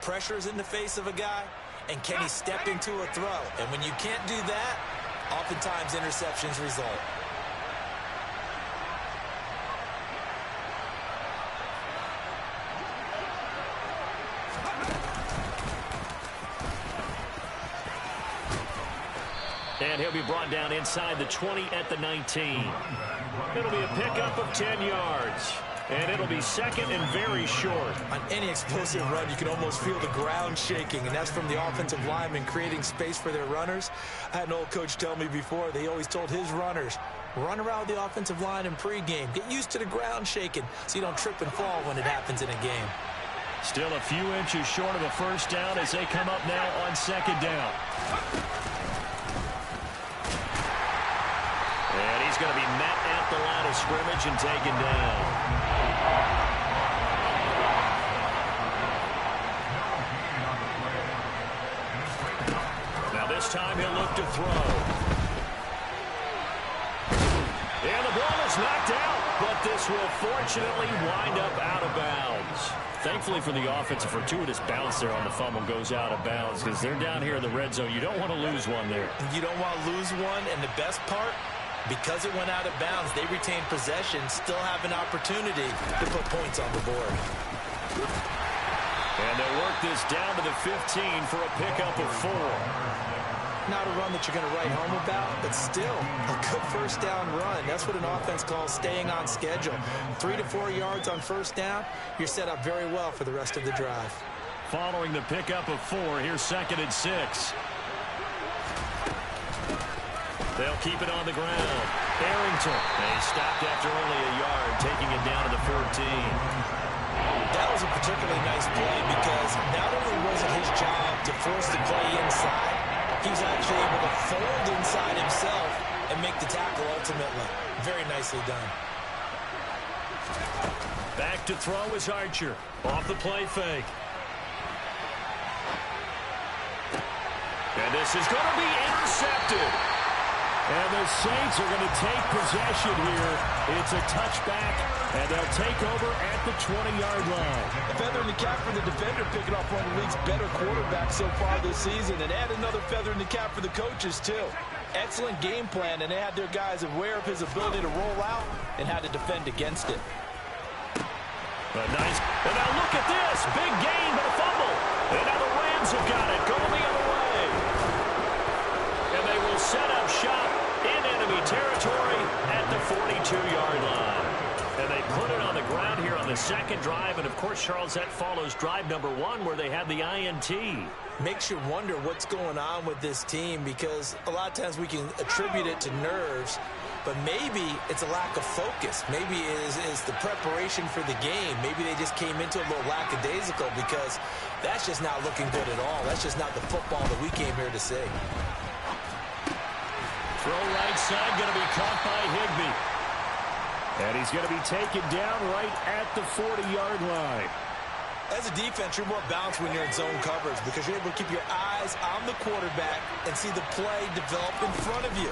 Pressure is in the face of a guy, and can he step into a throw? And when you can't do that, oftentimes interceptions result. And he'll be brought down inside the 20 at the 19. It'll be a pickup of 10 yards. And it'll be second and very short. On any explosive run, you can almost feel the ground shaking, and that's from the offensive linemen creating space for their runners. I had an old coach tell me before, they always told his runners, run around the offensive line in pregame. Get used to the ground shaking so you don't trip and fall when it happens in a game. Still a few inches short of a first down as they come up now on second down. And he's going to be met at the line of scrimmage and taken down. Now this time he'll look to throw. And the ball is knocked out, but this will fortunately wind up out of bounds. Thankfully for the offense, a fortuitous bounce there on the fumble goes out of bounds because they're down here in the red zone. You don't want to lose one there. You don't want to lose one, and the best part, because it went out of bounds, they retain possession, still have an opportunity to put points on the board. And they'll work this down to the 15 for a pickup of 4. Not a run that you're going to write home about, but still a good first down run. That's what an offense calls staying on schedule. 3 to 4 yards on first down, you're set up very well for the rest of the drive. Following the pickup of 4, here's second and 6. They'll keep it on the ground. Arrington. They stopped after only a yard, taking it down to the 14. That was a particularly nice play because not only was it his job to force the play inside, he was actually able to fold inside himself and make the tackle ultimately. Very nicely done. Back to throw is Archer. Off the play fake. And this is going to be intercepted. And the Saints are going to take possession here. It's a touchback, and they'll take over at the 20-yard line. A feather in the cap for the defender, picking off one of the league's better quarterbacks so far this season, and add another feather in the cap for the coaches, too. Excellent game plan, and they had their guys aware of his ability to roll out and how to defend against it. But nice. And now look at this. Big gain, but a fumble. And now the Rams have got it. Going the other way. And they will set up shop in enemy territory at the 42-yard line. And they put it on the ground here on the second drive. And, of course, Charles, that follows drive number 1 where they had the INT. Makes you wonder what's going on with this team because a lot of times we can attribute it to nerves, but maybe it's a lack of focus. Maybe it's the preparation for the game. Maybe they just came into it a little lackadaisical because that's just not looking good at all. That's just not the football that we came here to see. Throw right side, going to be caught by Higbee. And he's going to be taken down right at the 40-yard line. As a defense, you're more balanced when you're in zone coverage because you're able to keep your eyes on the quarterback and see the play develop in front of you.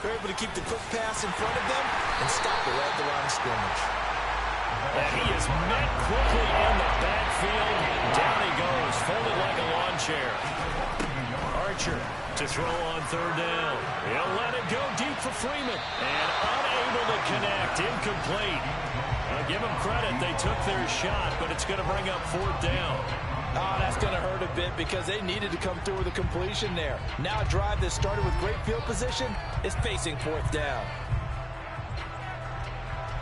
You're able to keep the quick pass in front of them and stop it right at the line of scrimmage. And he is met quickly in the backfield. Down he goes, folded like a lawn chair. Archer to throw on third down. He'll let it go deep for Freeman. And unable to connect. Incomplete. Give them credit. They took their shot, but it's going to bring up fourth down. Oh, that's going to hurt a bit because they needed to come through with a completion there. Now a drive that started with great field position is facing fourth down.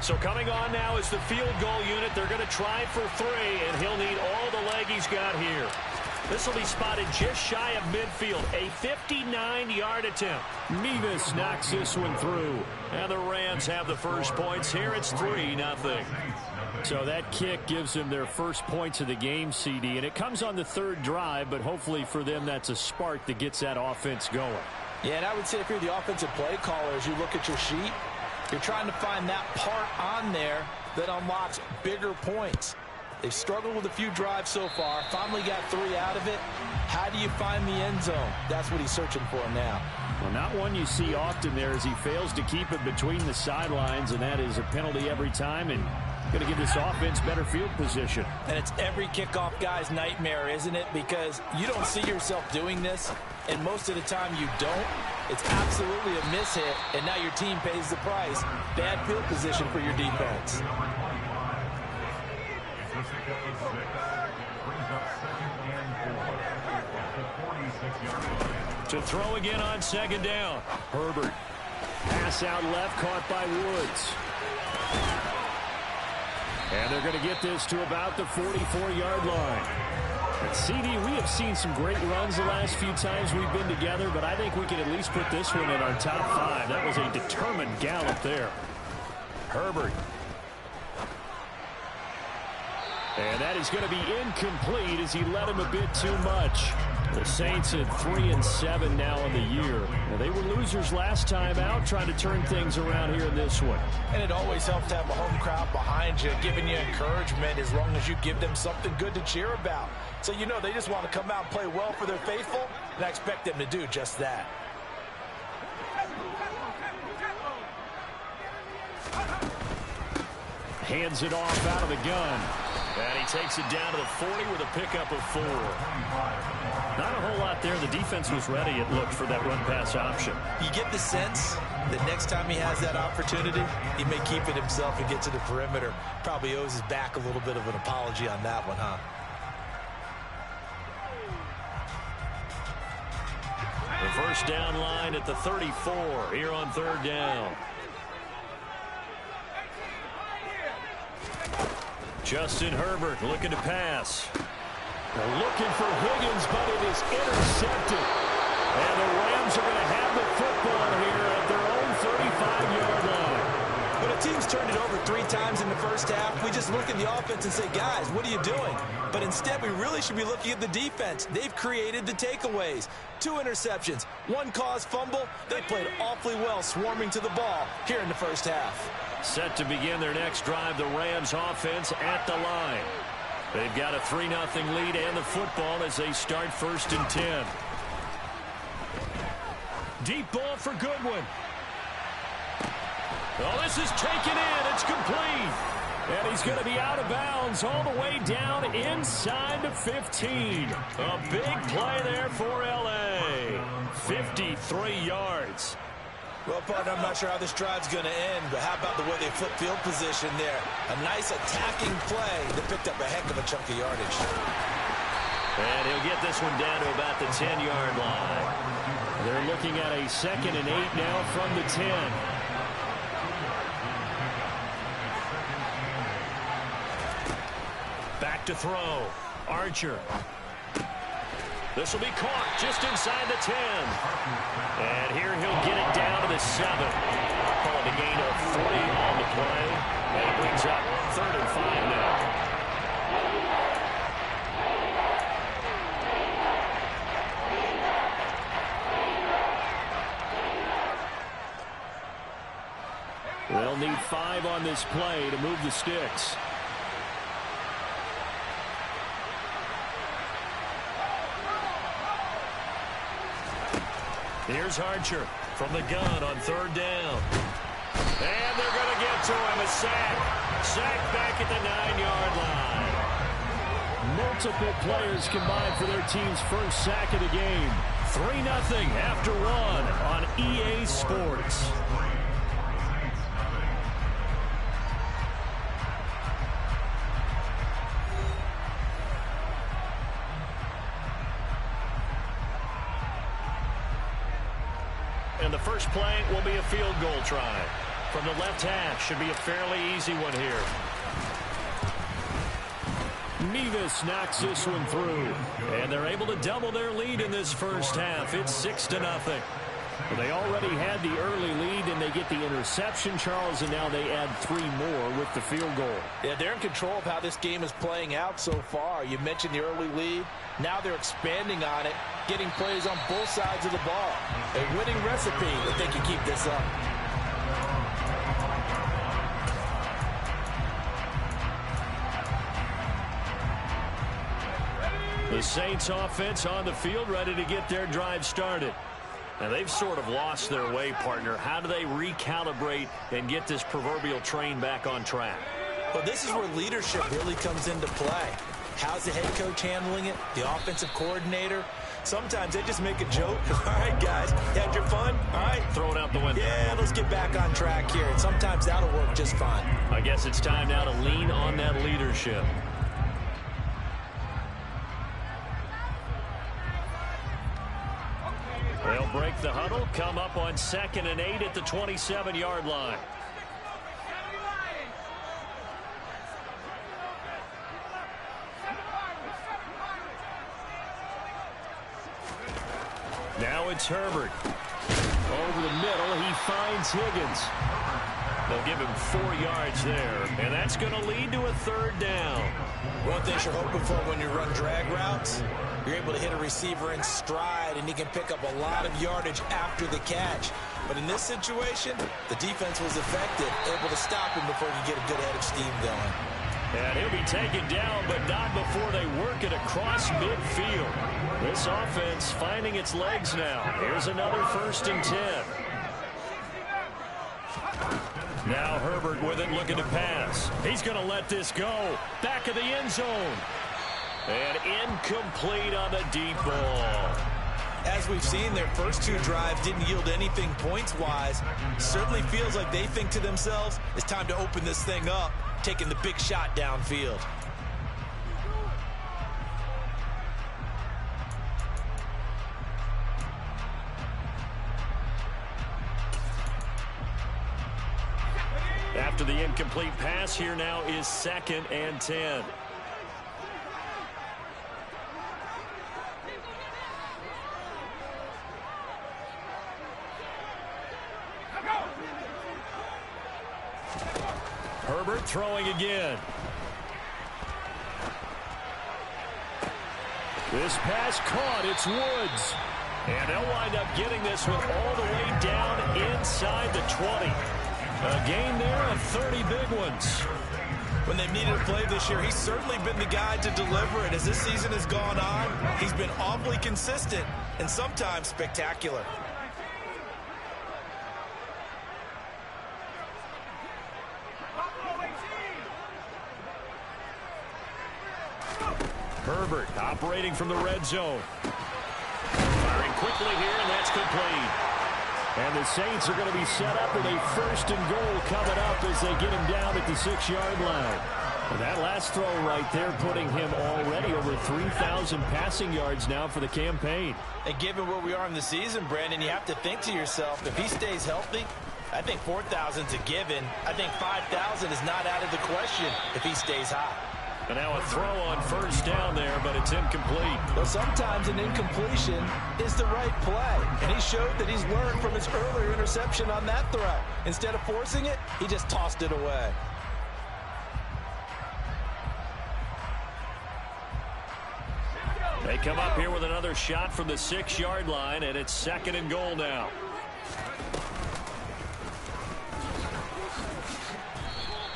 So coming on now is the field goal unit. They're going to try for 3, and he'll need all the leg he's got here. This will be spotted just shy of midfield. A 59-yard attempt. Nevis knocks this one through. And the Rams have the first points. Here it's 3-0. So that kick gives them their first points of the game, CD. And it comes on the third drive, but hopefully for them that's a spark that gets that offense going. Yeah, and I would say if you're the offensive play caller, as you look at your sheet, you're trying to find that part on there that unlocks bigger points. They've struggled with a few drives so far. Finally got 3 out of it. How do you find the end zone? That's what he's searching for now. Well, not one you see often there as he fails to keep it between the sidelines, and that is a penalty every time. And Going to give this offense better field position. And it's every kickoff guy's nightmare, isn't it? Because you don't see yourself doing this, and most of the time you don't. It's absolutely a mishit, and now your team pays the price. Bad field position for your defense. To throw again on second down. Herbert. Pass out left, caught by Woods. And they're going to get this to about the 44-yard line. And CD, we have seen some great runs the last few times we've been together, but I think we can at least put this one in our top 5. That was a determined gallop there. Herbert. And that is going to be incomplete as he led him a bit too much. The Saints at 3-7 now on the year. Now, they were losers last time out, trying to turn things around here in this one. And it always helps to have a home crowd behind you, giving you encouragement as long as you give them something good to cheer about. So you know they just want to come out and play well for their faithful, and I expect them to do just that. Hands it off out of the gun. And he takes it down to the 40 with a pickup of 4. Not a whole lot there. The defense was ready, it looked, for that run-pass option. You get the sense that next time he has that opportunity, he may keep it himself and get to the perimeter. Probably owes his back a little bit of an apology on that one, huh? The first down line at the 34 here on third down. Justin Herbert looking to pass. They're looking for Higgins, but it is intercepted. And the Rams are going to have the football here at their own 35-yard line. When a team's turned it over 3 times in the first half, we just look at the offense and say, guys, what are you doing? But instead, we really should be looking at the defense. They've created the takeaways. 2 interceptions, 1 caused fumble. They played awfully well swarming to the ball here in the first half. Set to begin their next drive, the Rams offense at the line. They've got a 3-0 lead and the football as they start 1st and 10. Deep ball for Goodwin. Oh, this is taken in. It's complete. And he's going to be out of bounds all the way down inside the 15. A big play there for L.A. 53 yards. Well, partner, I'm not sure how this drive's going to end, but how about the way they flip field position there? A nice attacking play that picked up a heck of a chunk of yardage. And he'll get this one down to about the 10-yard line. They're looking at a 2nd and 8 now from the 10. Back to throw. Archer. This will be caught just inside the 10. And here he'll get it down to the 7. Call it a gain of 40 on the play. And it brings up 3rd and 5 now. They'll need 5 on this play to move the sticks. Here's Archer from the gun on 3rd down. And they're going to get to him. A sack. Sack back at the 9-yard line. Multiple players combined for their team's first sack of the game. 3-0 after 1 on EA Sports. And the first play will be a field goal try. From the left hash, should be a fairly easy one here. Nevis knocks this one through. And they're able to double their lead in this first half. It's 6-0. Well, they already had the early lead, and they get the interception, Charles, and now they add 3 more with the field goal. Yeah, they're in control of how this game is playing out so far. You mentioned the early lead. Now they're expanding on it, getting plays on both sides of the ball. A winning recipe if they can keep this up. The Saints offense on the field, ready to get their drive started. And they've sort of lost their way, partner. How do they recalibrate and get this proverbial train back on track? Well, this is where leadership really comes into play. How's the head coach handling it? The offensive coordinator? Sometimes they just make a joke. All right, guys, had your fun? All right. Throw it out the window. Yeah, let's get back on track here. And sometimes that'll work just fine. I guess it's time now to lean on that leadership. They'll break the huddle, come up on 2nd and 8 at the 27-yard line. Now it's Herbert. Over the middle, he finds Higgins. They'll give him 4 yards there, and that's going to lead to a 3rd down. One thing you're hoping for when you run drag routes, you're able to hit a receiver in stride, and he can pick up a lot of yardage after the catch. But in this situation, the defense was effective, able to stop him before he could get a good head of steam going. And he'll be taken down, but not before they work it across midfield. This offense finding its legs now. Here's another 1st and 10. Now Herbert with it, looking to pass. He's going to let this go. Back of the end zone. And incomplete on the deep ball. As we've seen, their first 2 drives didn't yield anything points-wise. Certainly feels like they think to themselves, it's time to open this thing up, taking the big shot downfield. After the incomplete pass, here now is 2nd and 10. Herbert throwing again. This pass caught. It's Woods. And they'll wind up getting this one all the way down inside the 20. A gain there of 30 big ones. When they've needed a play this year, he's certainly been the guy to deliver it. As this season has gone on, he's been awfully consistent and sometimes spectacular. Herbert operating from the red zone. Firing quickly here, and that's complete. And the Saints are going to be set up with a 1st and goal coming up as they get him down at the 6-yard line. And that last throw right there putting him already over 3,000 passing yards now for the campaign. And given where we are in the season, Brandon, you have to think to yourself, if he stays healthy, I think 4,000 is a given. I think 5,000 is not out of the question if he stays hot. And now a throw on 1st down there, but it's incomplete. Well, sometimes an incompletion is the right play. And he showed that he's learned from his earlier interception on that throw. Instead of forcing it, he just tossed it away. They come up here with another shot from the 6-yard line, and it's 2nd and goal now.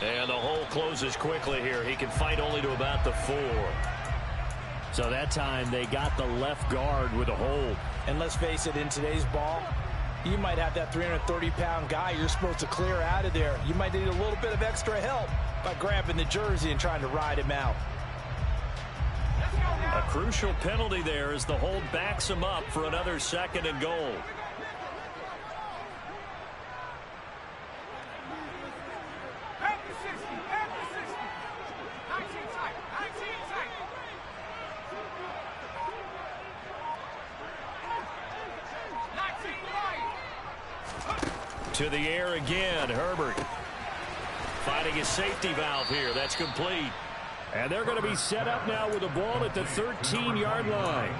And the hole closes quickly here. He can fight only to about the 4. So that time they got the left guard with a hold. And let's face it, in today's ball, you might have that 330-pound guy you're supposed to clear out of there. You might need a little bit of extra help by grabbing the jersey and trying to ride him out. A crucial penalty there as the hold backs him up for another 2nd and goal. To the air again, Herbert. Finding his safety valve here. That's complete. And they're going to be set up now with the ball at the 13-yard line.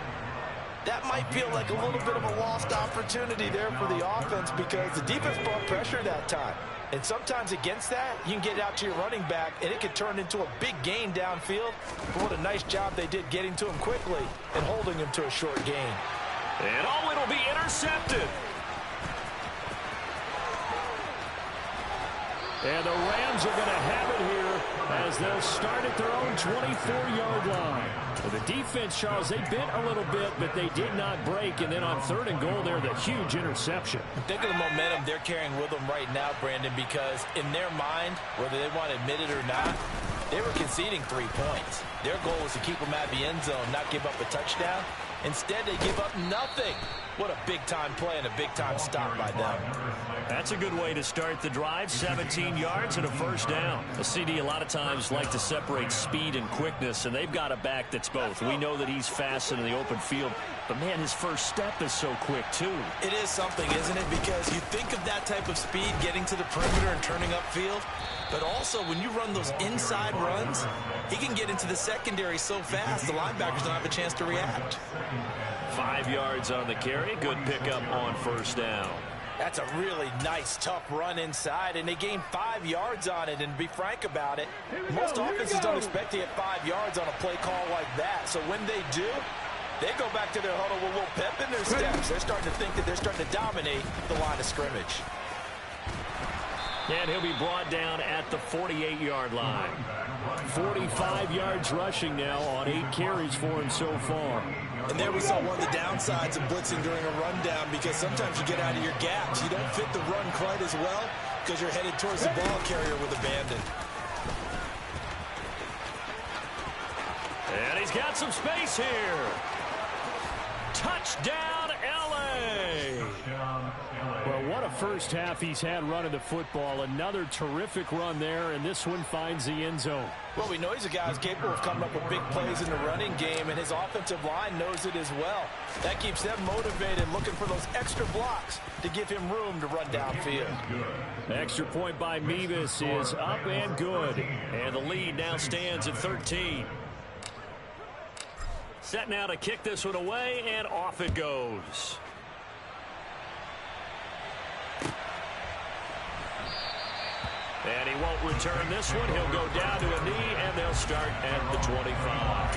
That might feel like a little bit of a lost opportunity there for the offense because the defense brought pressure that time. And sometimes against that, you can get out to your running back, and it could turn into a big gain downfield. But what a nice job they did getting to him quickly and holding him to a short gain. And oh, it'll be intercepted. And the Rams are going to have it here as they'll start at their own 24-yard line. Well, the defense, Charles, they bent a little bit, but they did not break. And then on 3rd and goal there, the huge interception. Think of the momentum they're carrying with them right now, Brandon, because in their mind, whether they want to admit it or not, they were conceding 3 points. Their goal was to keep them at the end zone, not give up a touchdown. Instead, they give up nothing. What a big-time play and a big-time stop by them. That's a good way to start the drive. 17 yards and a first down. A CD a lot of times like to separate speed and quickness, and they've got a back that's both. We know that he's fast in the open field, but, man, his first step is so quick, too. It is something, isn't it? Because you think of that type of speed getting to the perimeter and turning upfield, but also when you run those inside runs, he can get into the secondary so fast the linebackers don't have a chance to react. 5 yards on the carry. Good pickup on first down. That's a really nice, tough run inside, and they gained 5 yards on it. And to be frank about it, most offenses don't expect to get 5 yards on a play call like that. So when they do, they go back to their huddle with a little pep in their steps. They're starting to think that they're starting to dominate the line of scrimmage. And he'll be brought down at the 48-yard line. 45 yards rushing now on 8 carries for him so far. And there we saw one of the downsides of blitzing during a rundown, because sometimes you get out of your gaps. You don't fit the run quite as well because you're headed towards the ball carrier with abandon. And he's got some space here. Touchdown, L.A. Well, what a first half he's had running the football. Another terrific run there, and this one finds the end zone. Well, we know he's a guy who's capable of coming up with big plays in the running game, and his offensive line knows it as well. That keeps them motivated, looking for those extra blocks to give him room to run downfield. Extra point by Mevis is up and good, and the lead now stands at 13. Set now to kick this one away, and off it goes. And he won't return this one. He'll go down to a knee, and they'll start at the 25.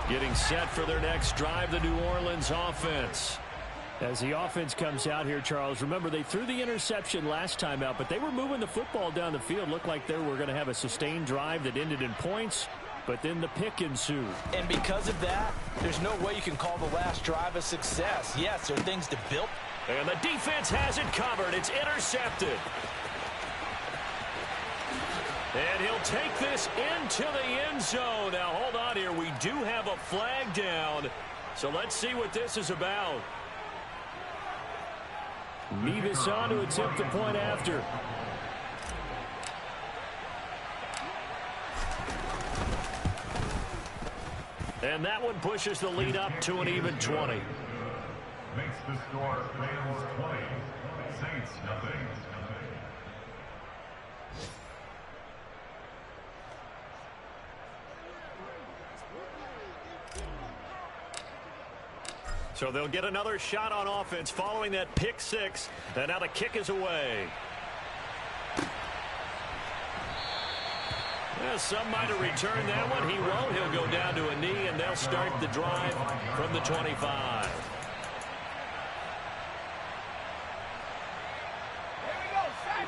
Getting set for their next drive, the New Orleans offense. As the offense comes out here, Charles, remember they threw the interception last time out, but they were moving the football down the field. Looked like they were going to have a sustained drive that ended in points, but then the pick ensued. And because of that, there's no way you can call the last drive a success. Yes, there are things to build. And the defense has it covered. It's intercepted. And he'll take this into the end zone. Now, hold on here. We do have a flag down, so let's see what this is about. Mevis on to attempt the point after. And that one pushes the lead up to an even 20. Makes the score Rams 20, Saints nothing. So they'll get another shot on offense following that pick six. And now the kick is away. Well, some might have returned that one. He won't. He'll go down to a knee, and they'll start the drive from the 25.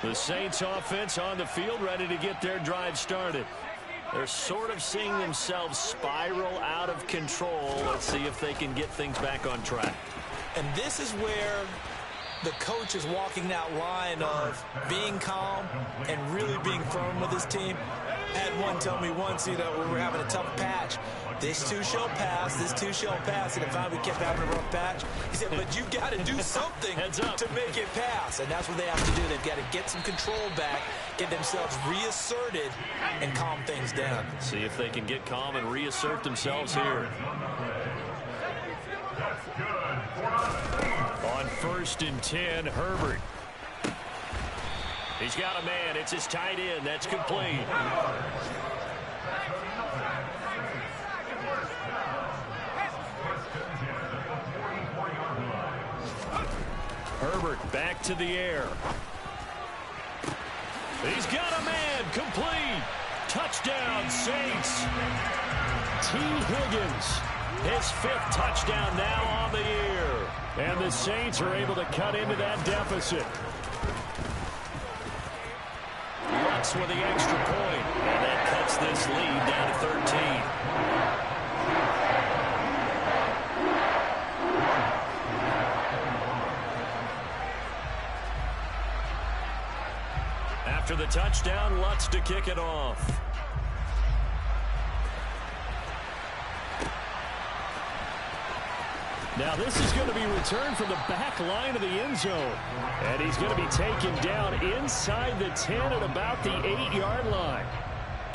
The Saints offense on the field, ready to get their drive started. They're sort of seeing themselves spiral out of control. Let's see if they can get things back on track. And this is where the coach is walking that line of being calm and really being firm with his team. I had one tell me once, when we were having a tough patch, this too shall pass, this too shall pass, and if we kept having a rough patch, he said, but you got to do something to make it pass, and that's what they have to do. They've got to get some control back, get themselves reasserted, and calm things down. See if they can get calm and reassert themselves here. On 1st and 10, Herbert. He's got a man. It's his tight end. That's complete. Herbert back to the air. He's got a man. Complete. Touchdown, Saints. T. Higgins His 5th touchdown now on the year. And the Saints are able to cut into that deficit. Lutz with the extra point. And that cuts this lead down to 13. After the touchdown, Lutz to kick it off. Now this is going to be returned from the back line of the end zone. And he's going to be taken down inside the 10 at about the 8-yard line.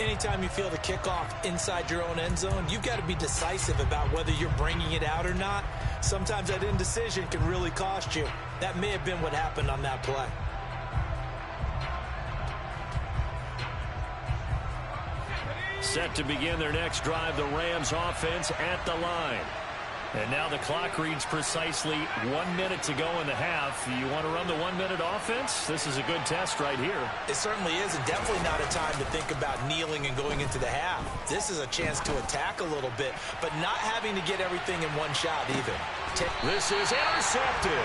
Anytime you feel the kickoff inside your own end zone, you've got to be decisive about whether you're bringing it out or not. Sometimes that indecision can really cost you. That may have been what happened on that play. Set to begin their next drive, the Rams offense at the line. And now the clock reads precisely 1 minute to go in the half. You want to run the 1 minute offense? This is a good test right here. It certainly is, and definitely not a time to think about kneeling and going into the half. This is a chance to attack a little bit, but not having to get everything in one shot either. This is intercepted.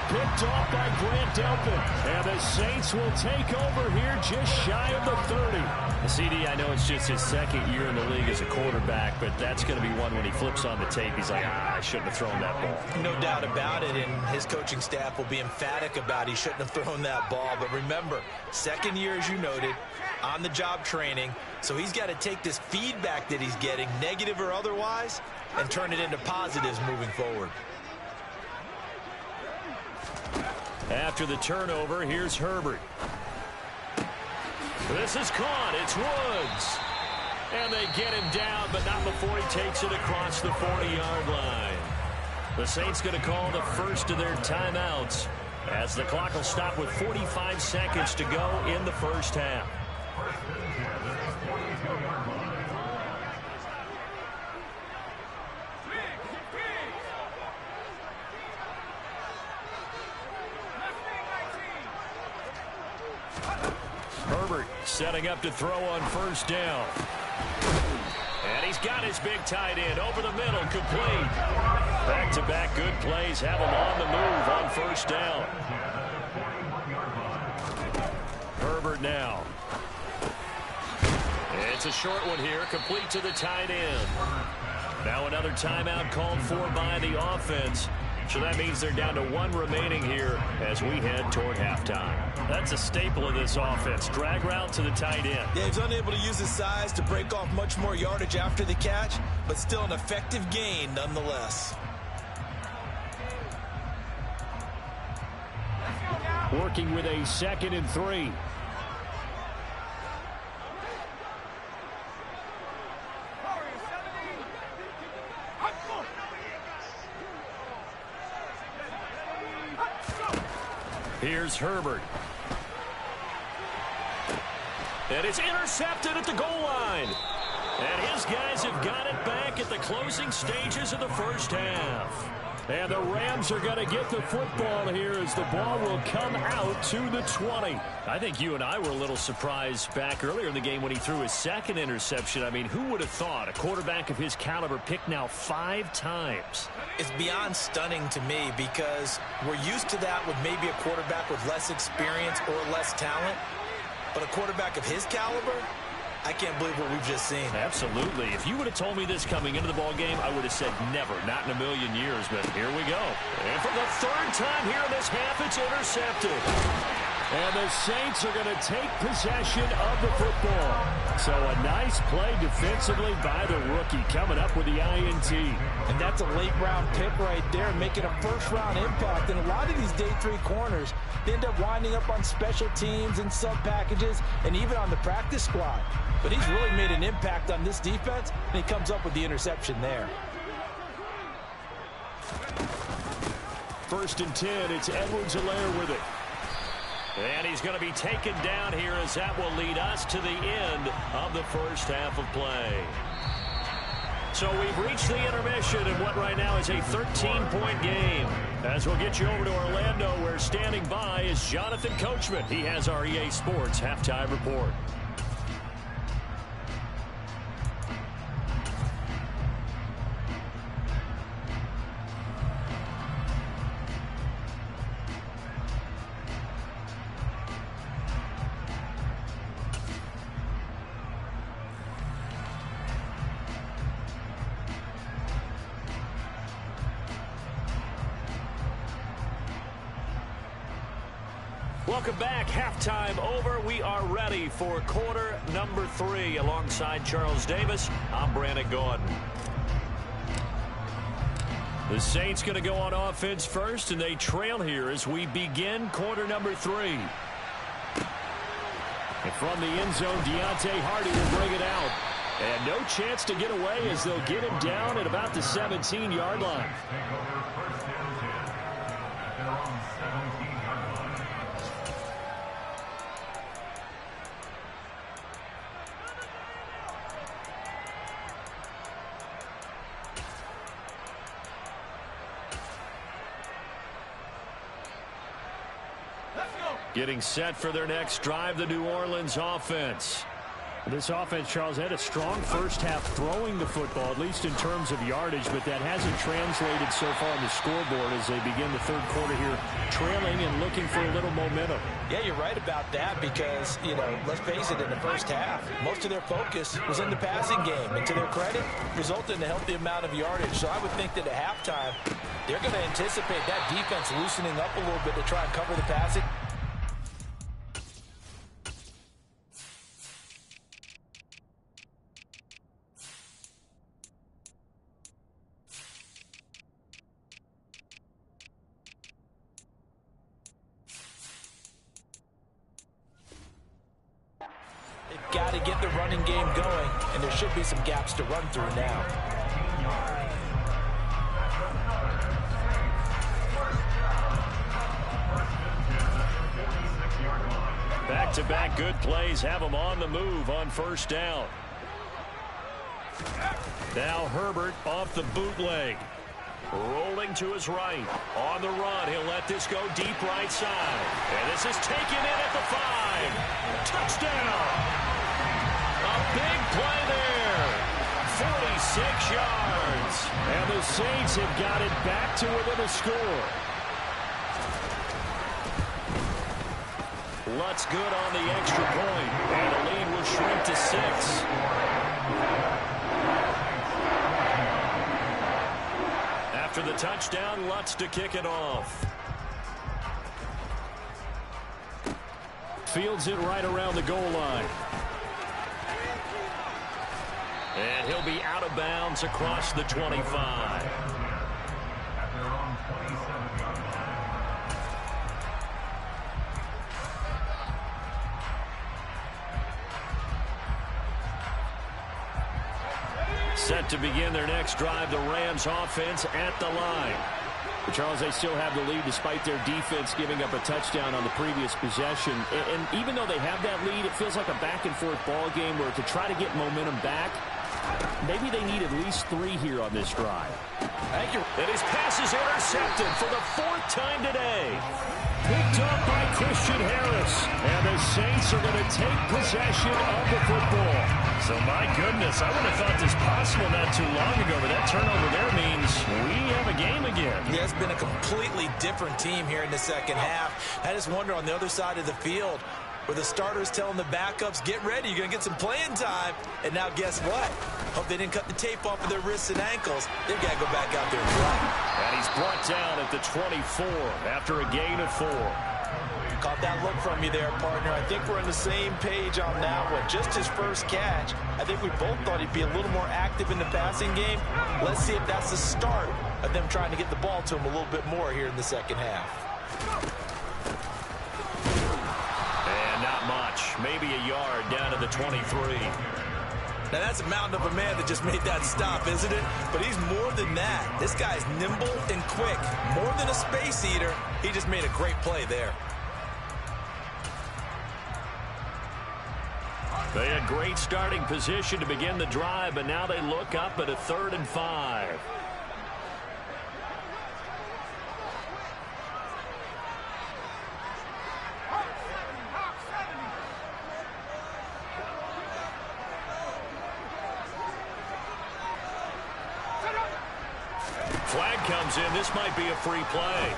Picked off by Grant Delpit. And the Saints will take over here just shy of the 30. CD, I know it's just his 2nd year in the league as a quarterback, but that's going to be one when he flips on the tape. He's like, I shouldn't have thrown that ball. No doubt about it, and his coaching staff will be emphatic about he shouldn't have thrown that ball. But remember, 2nd year, as you noted, on-the-job training, so he's got to take this feedback that he's getting, negative or otherwise, and turn it into positives moving forward. After the turnover, here's Herbert. This is caught. It's Woods. And they get him down, but not before he takes it across the 40-yard line. The Saints going to call the first of their timeouts as the clock will stop with 45 seconds to go in the first half. Herbert setting up to throw on first down. And he's got his big tight end over the middle, complete. Back-to-back good plays have him on the move on first down. Herbert now. It's a short one here, complete to the tight end. Now another timeout called for by the offense. So that means they're down to 1 remaining here as we head toward halftime. That's a staple of this offense. Drag route to the tight end. Yeah, he's unable to use his size to break off much more yardage after the catch, but still an effective gain nonetheless. Working with a 2nd and 3. Here's Herbert. And it's intercepted at the goal line. And his guys have got it back at the closing stages of the first half. And the Rams are going to get the football here as the ball will come out to the 20. I think you and I were a little surprised back earlier in the game when he threw his 2nd interception. I mean, who would have thought a quarterback of his caliber picked now 5 times? It's beyond stunning to me because we're used to that with maybe a quarterback with less experience or less talent. But a quarterback of his caliber, I can't believe what we've just seen. Absolutely. If you would have told me this coming into the ball game, I would have said never, not in a million years. But here we go. And for the 3rd time here in this half, it's intercepted. And the Saints are going to take possession of the football. So a nice play defensively by the rookie coming up with the INT. And that's a late-round pick right there, making a first-round impact. And a lot of these day 3 corners, they end up winding up on special teams and sub-packages and even on the practice squad. But he's really made an impact on this defense, and he comes up with the interception there. 1st and 10, it's Edwards-Helaire with it. And he's going to be taken down here as that will lead us to the end of the first half of play. So we've reached the intermission in what right now is a 13-point game. As we'll get you over to Orlando, where standing by is Jonathan Coachman. He has our EA Sports halftime report. Welcome back. Halftime over. We are ready for quarter number 3. Alongside Charles Davis, I'm Brandon Gordon. The Saints going to go on offense first, and they trail here as we begin quarter number 3. And from the end zone, Deontay Hardy will bring it out. And no chance to get away as they'll get him down at about the 17-yard line. Getting set for their next drive, the New Orleans offense. This offense, Charles, had a strong first half throwing the football, at least in terms of yardage, but that hasn't translated so far on the scoreboard as they begin the third quarter here, trailing and looking for a little momentum. Yeah, you're right about that because, let's face it, in the first half, most of their focus was in the passing game. And to their credit, resulted in a healthy amount of yardage. So I would think that at halftime, they're going to anticipate that defense loosening up a little bit to try and cover the passing. Got to get the running game going, and there should be some gaps to run through now. Back-to-back good plays have them on the move on first down. Now Herbert off the bootleg. Rolling to his right. On the run, he'll let this go deep right side. And this is taken in at the 5. Touchdown! A big play there. 46 yards. And the Saints have got it back to within a score. Lutz good on the extra point. And the lead will shrink to 6. After the touchdown, Lutz to kick it off. Fields it right around the goal line. And he'll be out of bounds across the 25. Set to begin their next drive, the Rams offense at the line. But Charles, they still have the lead despite their defense giving up a touchdown on the previous possession. And even though they have that lead, it feels like a back-and-forth ball game where to try to get momentum back, maybe they need at least 3 here on this drive. Thank you. And his pass is intercepted for the 4th time today. Picked up by Christian Harris. And the Saints are going to take possession of the football. So, my goodness, I wouldn't have thought this possible not too long ago, but that turnover there means we have a game again. Yeah, it's been a completely different team here in the second half. I just wonder on the other side of the field, where the starters telling the backups, get ready, you're going to get some playing time. And now guess what? Hope they didn't cut the tape off of their wrists and ankles. They've got to go back out there and play. And he's brought down at the 24 after a gain of 4. Caught that look from you there, partner. I think we're on the same page on that one. Just his first catch. I think we both thought he'd be a little more active in the passing game. Let's see if that's the start of them trying to get the ball to him a little bit more here in the second half. And not much. Maybe a yard down to the 23. Now, that's a mountain of a man that just made that stop, isn't it? But he's more than that. This guy's nimble and quick. More than a space eater. He just made a great play there. They had great starting position to begin the drive, but now they look up at a 3rd and 5. Flag comes in. This might be a free play.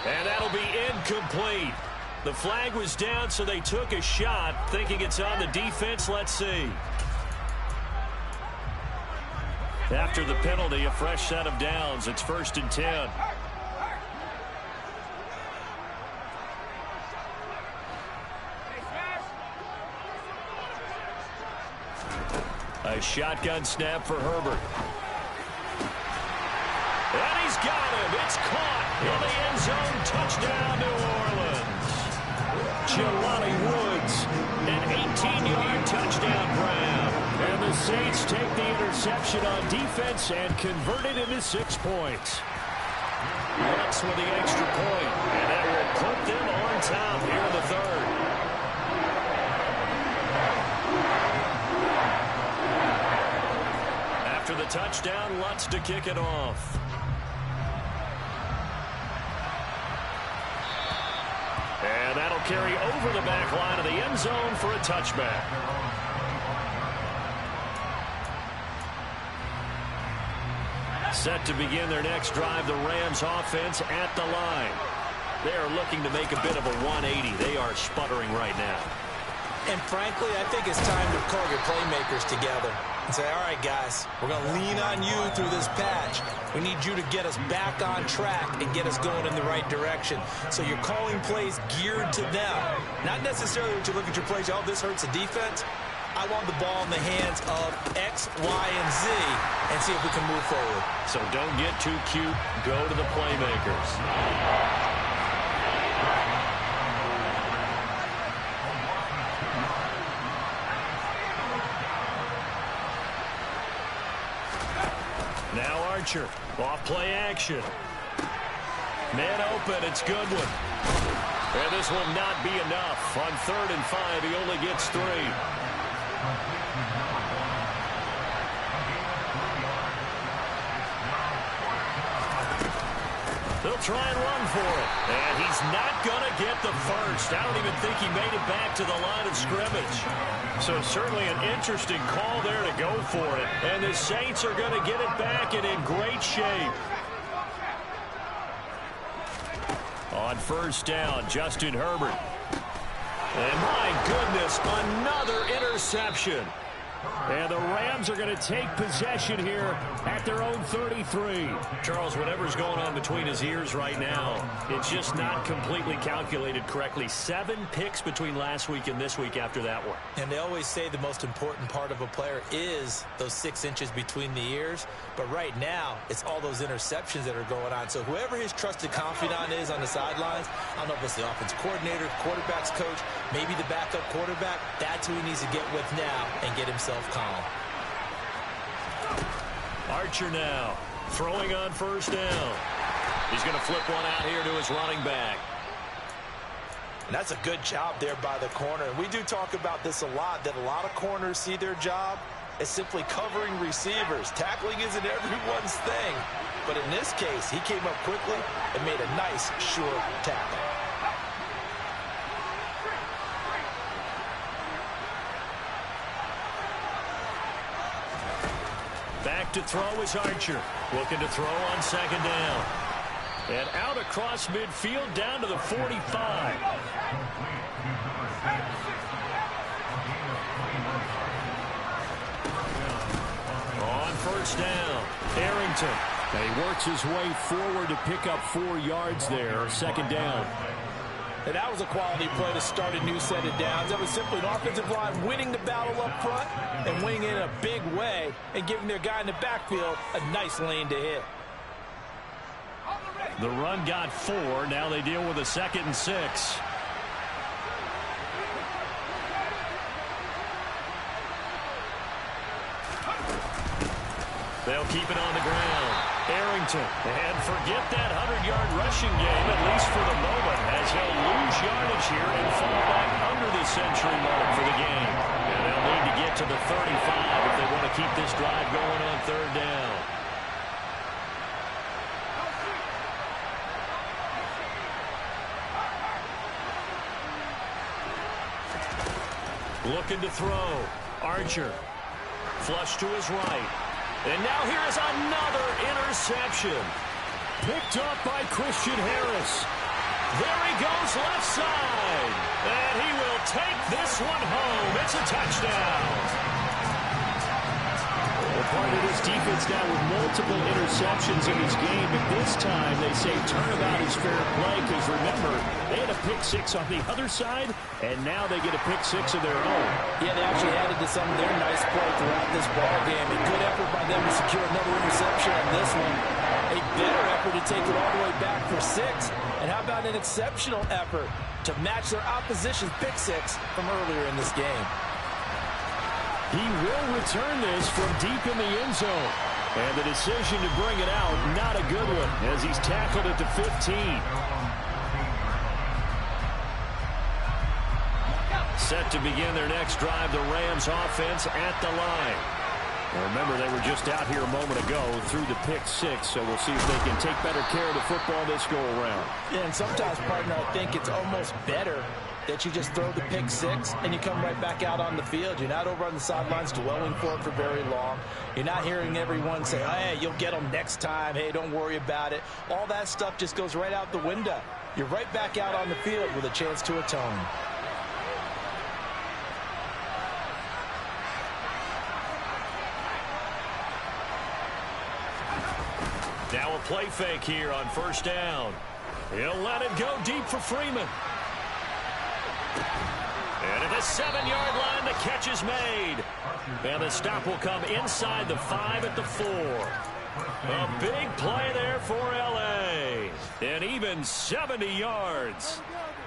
And that'll be incomplete. The flag was down, so they took a shot, thinking it's on the defense. Let's see. After the penalty, a fresh set of downs. It's 1st and 10. A shotgun snap for Herbert. And he's got him. It's caught in the end zone. Touchdown, New Orleans. Jelani Woods, an 18-yard touchdown grab. And the Saints take the interception on defense and convert it into 6 points. Bucks with the extra point, and that will put them on top here in the third. After the touchdown, Lutz to kick it off. And that'll carry over the back line of the end zone for a touchback. Set to begin their next drive, the Rams offense at the line. They are looking to make a bit of a 180. They are sputtering right now. And frankly, I think it's time to call your playmakers together and say, all right, guys, we're going to lean on you through this patch. We need you to get us back on track and get us going in the right direction. So you're calling plays geared to them. Not necessarily when you look at your plays, oh, this hurts the defense. I want the ball in the hands of X, Y, and Z and see if we can move forward. So don't get too cute. Go to the playmakers. Now Archer, off play action. Man open, it's Goodwin. And this will not be enough. On 3rd and 5, he only gets 3. They'll try and run for it. And he's not going to get the first. I don't even think he made it back to the line of scrimmage. So certainly an interesting call there to go for it. And the Saints are going to get it back and in great shape. On 1st down, Justin Herbert. And my goodness, another interception. And the Rams are going to take possession here at their own 33. Charles, whatever's going on between his ears right now, it's just not completely calculated correctly. 7 picks between last week and this week after that one. And they always say the most important part of a player is those 6 inches between the ears. But right now, it's all those interceptions that are going on. So whoever his trusted confidant is on the sidelines, I don't know if it's the offense coordinator, quarterback's coach, maybe the backup quarterback, that's who he needs to get with now and get himself calm. Archer now throwing on 1st down. He's going to flip one out here to his running back. And that's a good job there by the corner. And we do talk about this a lot, that a lot of corners see their job as simply covering receivers. Tackling isn't everyone's thing. But in this case, he came up quickly and made a nice, short tackle. Back to throw is Archer. Looking to throw on 2nd down. And out across midfield down to the 45. On 1st down, Arrington. And he works his way forward to pick up 4 yards there. 2nd down. And that was a quality play to start a new set of downs. That was simply an offensive line winning the battle up front and winning it in a big way and giving their guy in the backfield a nice lane to hit. The run got 4. Now they deal with a 2nd and 6. They'll keep it on the ground. Arrington. And forget that 100-yard rushing game, at least for the moment, as he'll lose yardage here and fall back under the century mark for the game. And they'll need to get to the 35 if they want to keep this drive going on 3rd down. Looking to throw. Archer. Flush to his right. And now here is another interception. Picked up by Christian Harris. There he goes left side. And he will take this one home. It's a touchdown. Well, part of this defense now with multiple interceptions in this game. But this time they say turnabout is fair play. Because remember, they had a pick 6 on the other side. And now they get a pick 6 of their own. Yeah, they actually added the to some of their nice play throughout this ball game. A good effort by them to secure another interception on this one. A better effort to take it all the way back for 6. And how about an exceptional effort to match their opposition's pick 6 from earlier in this game? He will return this from deep in the end zone. And the decision to bring it out, not a good one, as he's tackled at the 15. Set to begin their next drive, the Rams offense at the line. Now remember, they were just out here a moment ago through the pick 6, so we'll see if they can take better care of the football this go around. Yeah, and sometimes, partner, I think it's almost better that you just throw the pick 6 and you come right back out on the field. You're not over on the sidelines dwelling for it for very long. You're not hearing everyone say, hey, you'll get them next time. Hey, don't worry about it. All that stuff just goes right out the window. You're right back out on the field with a chance to atone. Now a play fake here on first down. He'll let it go deep for Freeman. And at the 7-yard line, the catch is made. And the stop will come inside the 5 at the 4. A big play there for L.A. And even 70 yards.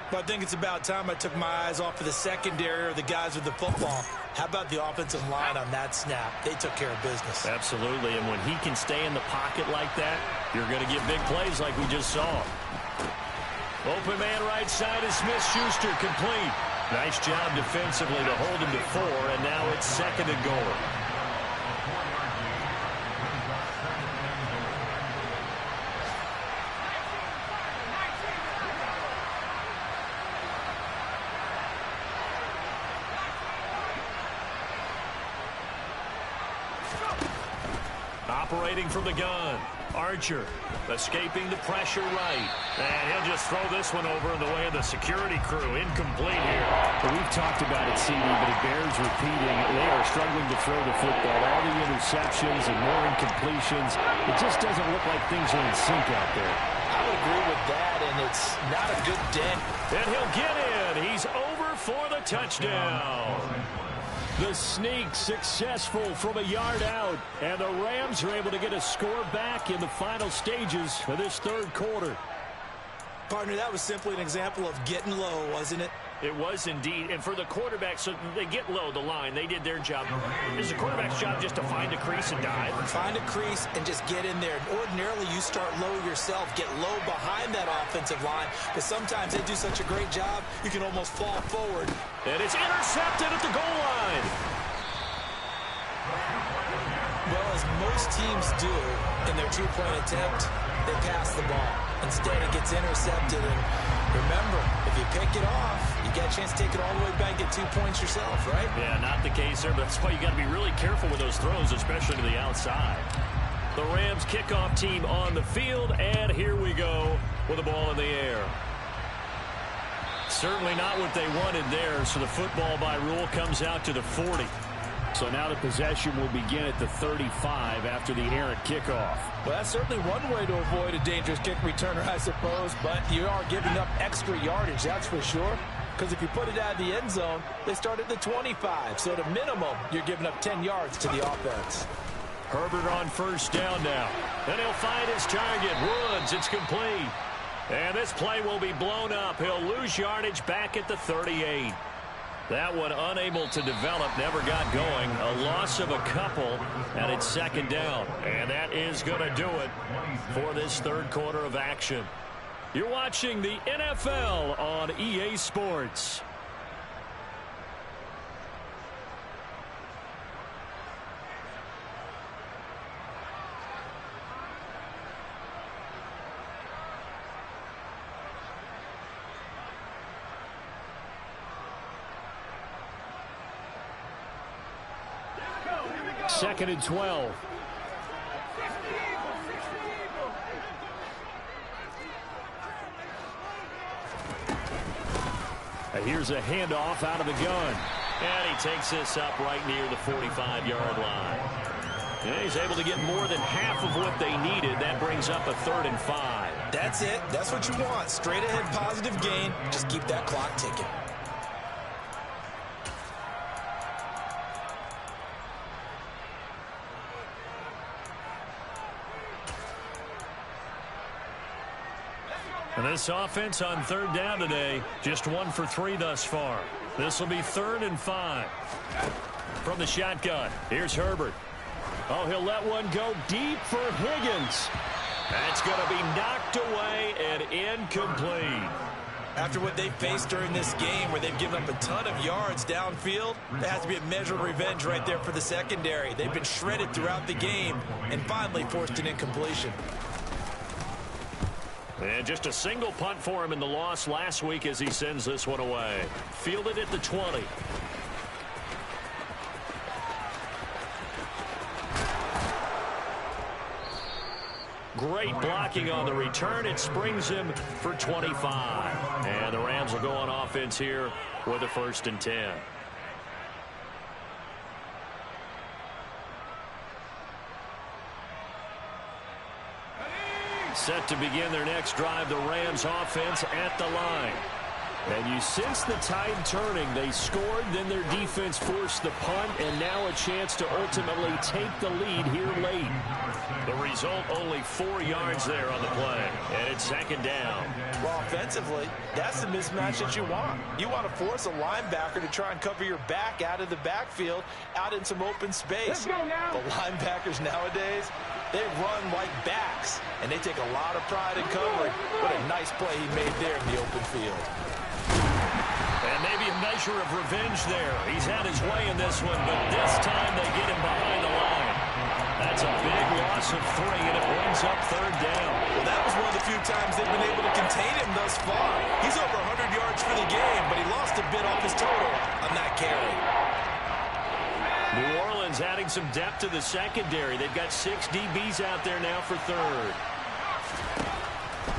But I think it's about time I took my eyes off of the secondary or the guys with the football. How about the offensive line on that snap? They took care of business. Absolutely, and when he can stay in the pocket like that, you're going to get big plays like we just saw. Open man right side is Smith-Schuster, complete. Nice job defensively to hold him to 4, and now it's 2nd and goal. Operating from the gun, Archer escaping the pressure right. And he'll just throw this one over in the way of the security crew. Incomplete here. Well, we've talked about it, CD, but it bears repeating. They are struggling to throw the football. All the interceptions and more incompletions. It just doesn't look like things are in sync out there. I would agree with that, and it's not a good day. And he'll get in. He's over for the touchdown. The sneak successful from a yard out, and the Rams are able to get a score back in the final stages of this 3rd quarter. Partner, that was simply an example of getting low, wasn't it? It was indeed, and for the quarterback, so they get low the line. They did their job. It's the quarterback's job just to find a crease and dive. Find a crease and just get in there. Ordinarily, you start low yourself, get low behind that offensive line, but sometimes they do such a great job, you can almost fall forward. And it's intercepted at the goal line. Well, as most teams do in their two-point attempt, they pass the ball. Instead, it gets intercepted, and remember, if you pick it off, you get a chance to take it all the way back, get 2 points yourself, right? Yeah, not the case there, but that's why you got to be really careful with those throws, especially to the outside. The Rams kickoff team on the field, and here we go with the ball in the air. Certainly not what they wanted there, so the football by rule comes out to the 40. So now the possession will begin at the 35 after the errant kickoff. Well, that's certainly one way to avoid a dangerous kick returner, I suppose, but you are giving up extra yardage, that's for sure. Because if you put it out of the end zone, they start at the 25. So at a minimum, you're giving up 10 yards to the offense. Herbert on first down now. And he'll find his target. Woods, it's complete. And this play will be blown up. He'll lose yardage back at the 38. That one unable to develop, never got going. A loss of a couple, and it's 2nd down. And that is going to do it for this 3rd quarter of action. You're watching the NFL on EA Sports. Second and 12. Here's a handoff out of the gun. And he takes this up right near the 45-yard line. And he's able to get more than half of what they needed. That brings up a 3rd and 5. That's it. That's what you want. Straight ahead positive gain. Just keep that clock ticking. And this offense on third down today, just 1 for 3 thus far. This will be 3rd and 5. From the shotgun, here's Herbert. Oh, he'll let one go deep for Higgins. That's going to be knocked away and incomplete. After what they faced during this game where they've given up a ton of yards downfield, there has to be a measure of revenge right there for the secondary. They've been shredded throughout the game and finally forced an incompletion. And just a single punt for him in the loss last week as he sends this one away. Fielded at the 20. Great blocking on the return. It springs him for 25. And the Rams will go on offense here with a 1st and 10. Set to begin their next drive, the Rams offense at the line. And you sense the tide turning. They scored, then their defense forced the punt, and now a chance to ultimately take the lead here late. The result, only 4 yards there on the play, and it's 2nd down. Well, offensively, that's the mismatch that you want. You want to force a linebacker to try and cover your back out of the backfield, out in some open space. The linebackers nowadays, they run like backs, and they take a lot of pride in covering. What a nice play he made there in the open field. And maybe a measure of revenge there. He's had his way in this one, but this time they get him behind the line. That's a big loss of 3, and it brings up 3rd down. Well, that was one of the few times they've been able to contain him thus far. He's over 100 yards for the game, but he lost a bit off his total on that carry. New Orleans adding some depth to the secondary. They've got 6 DBs out there now for 3rd.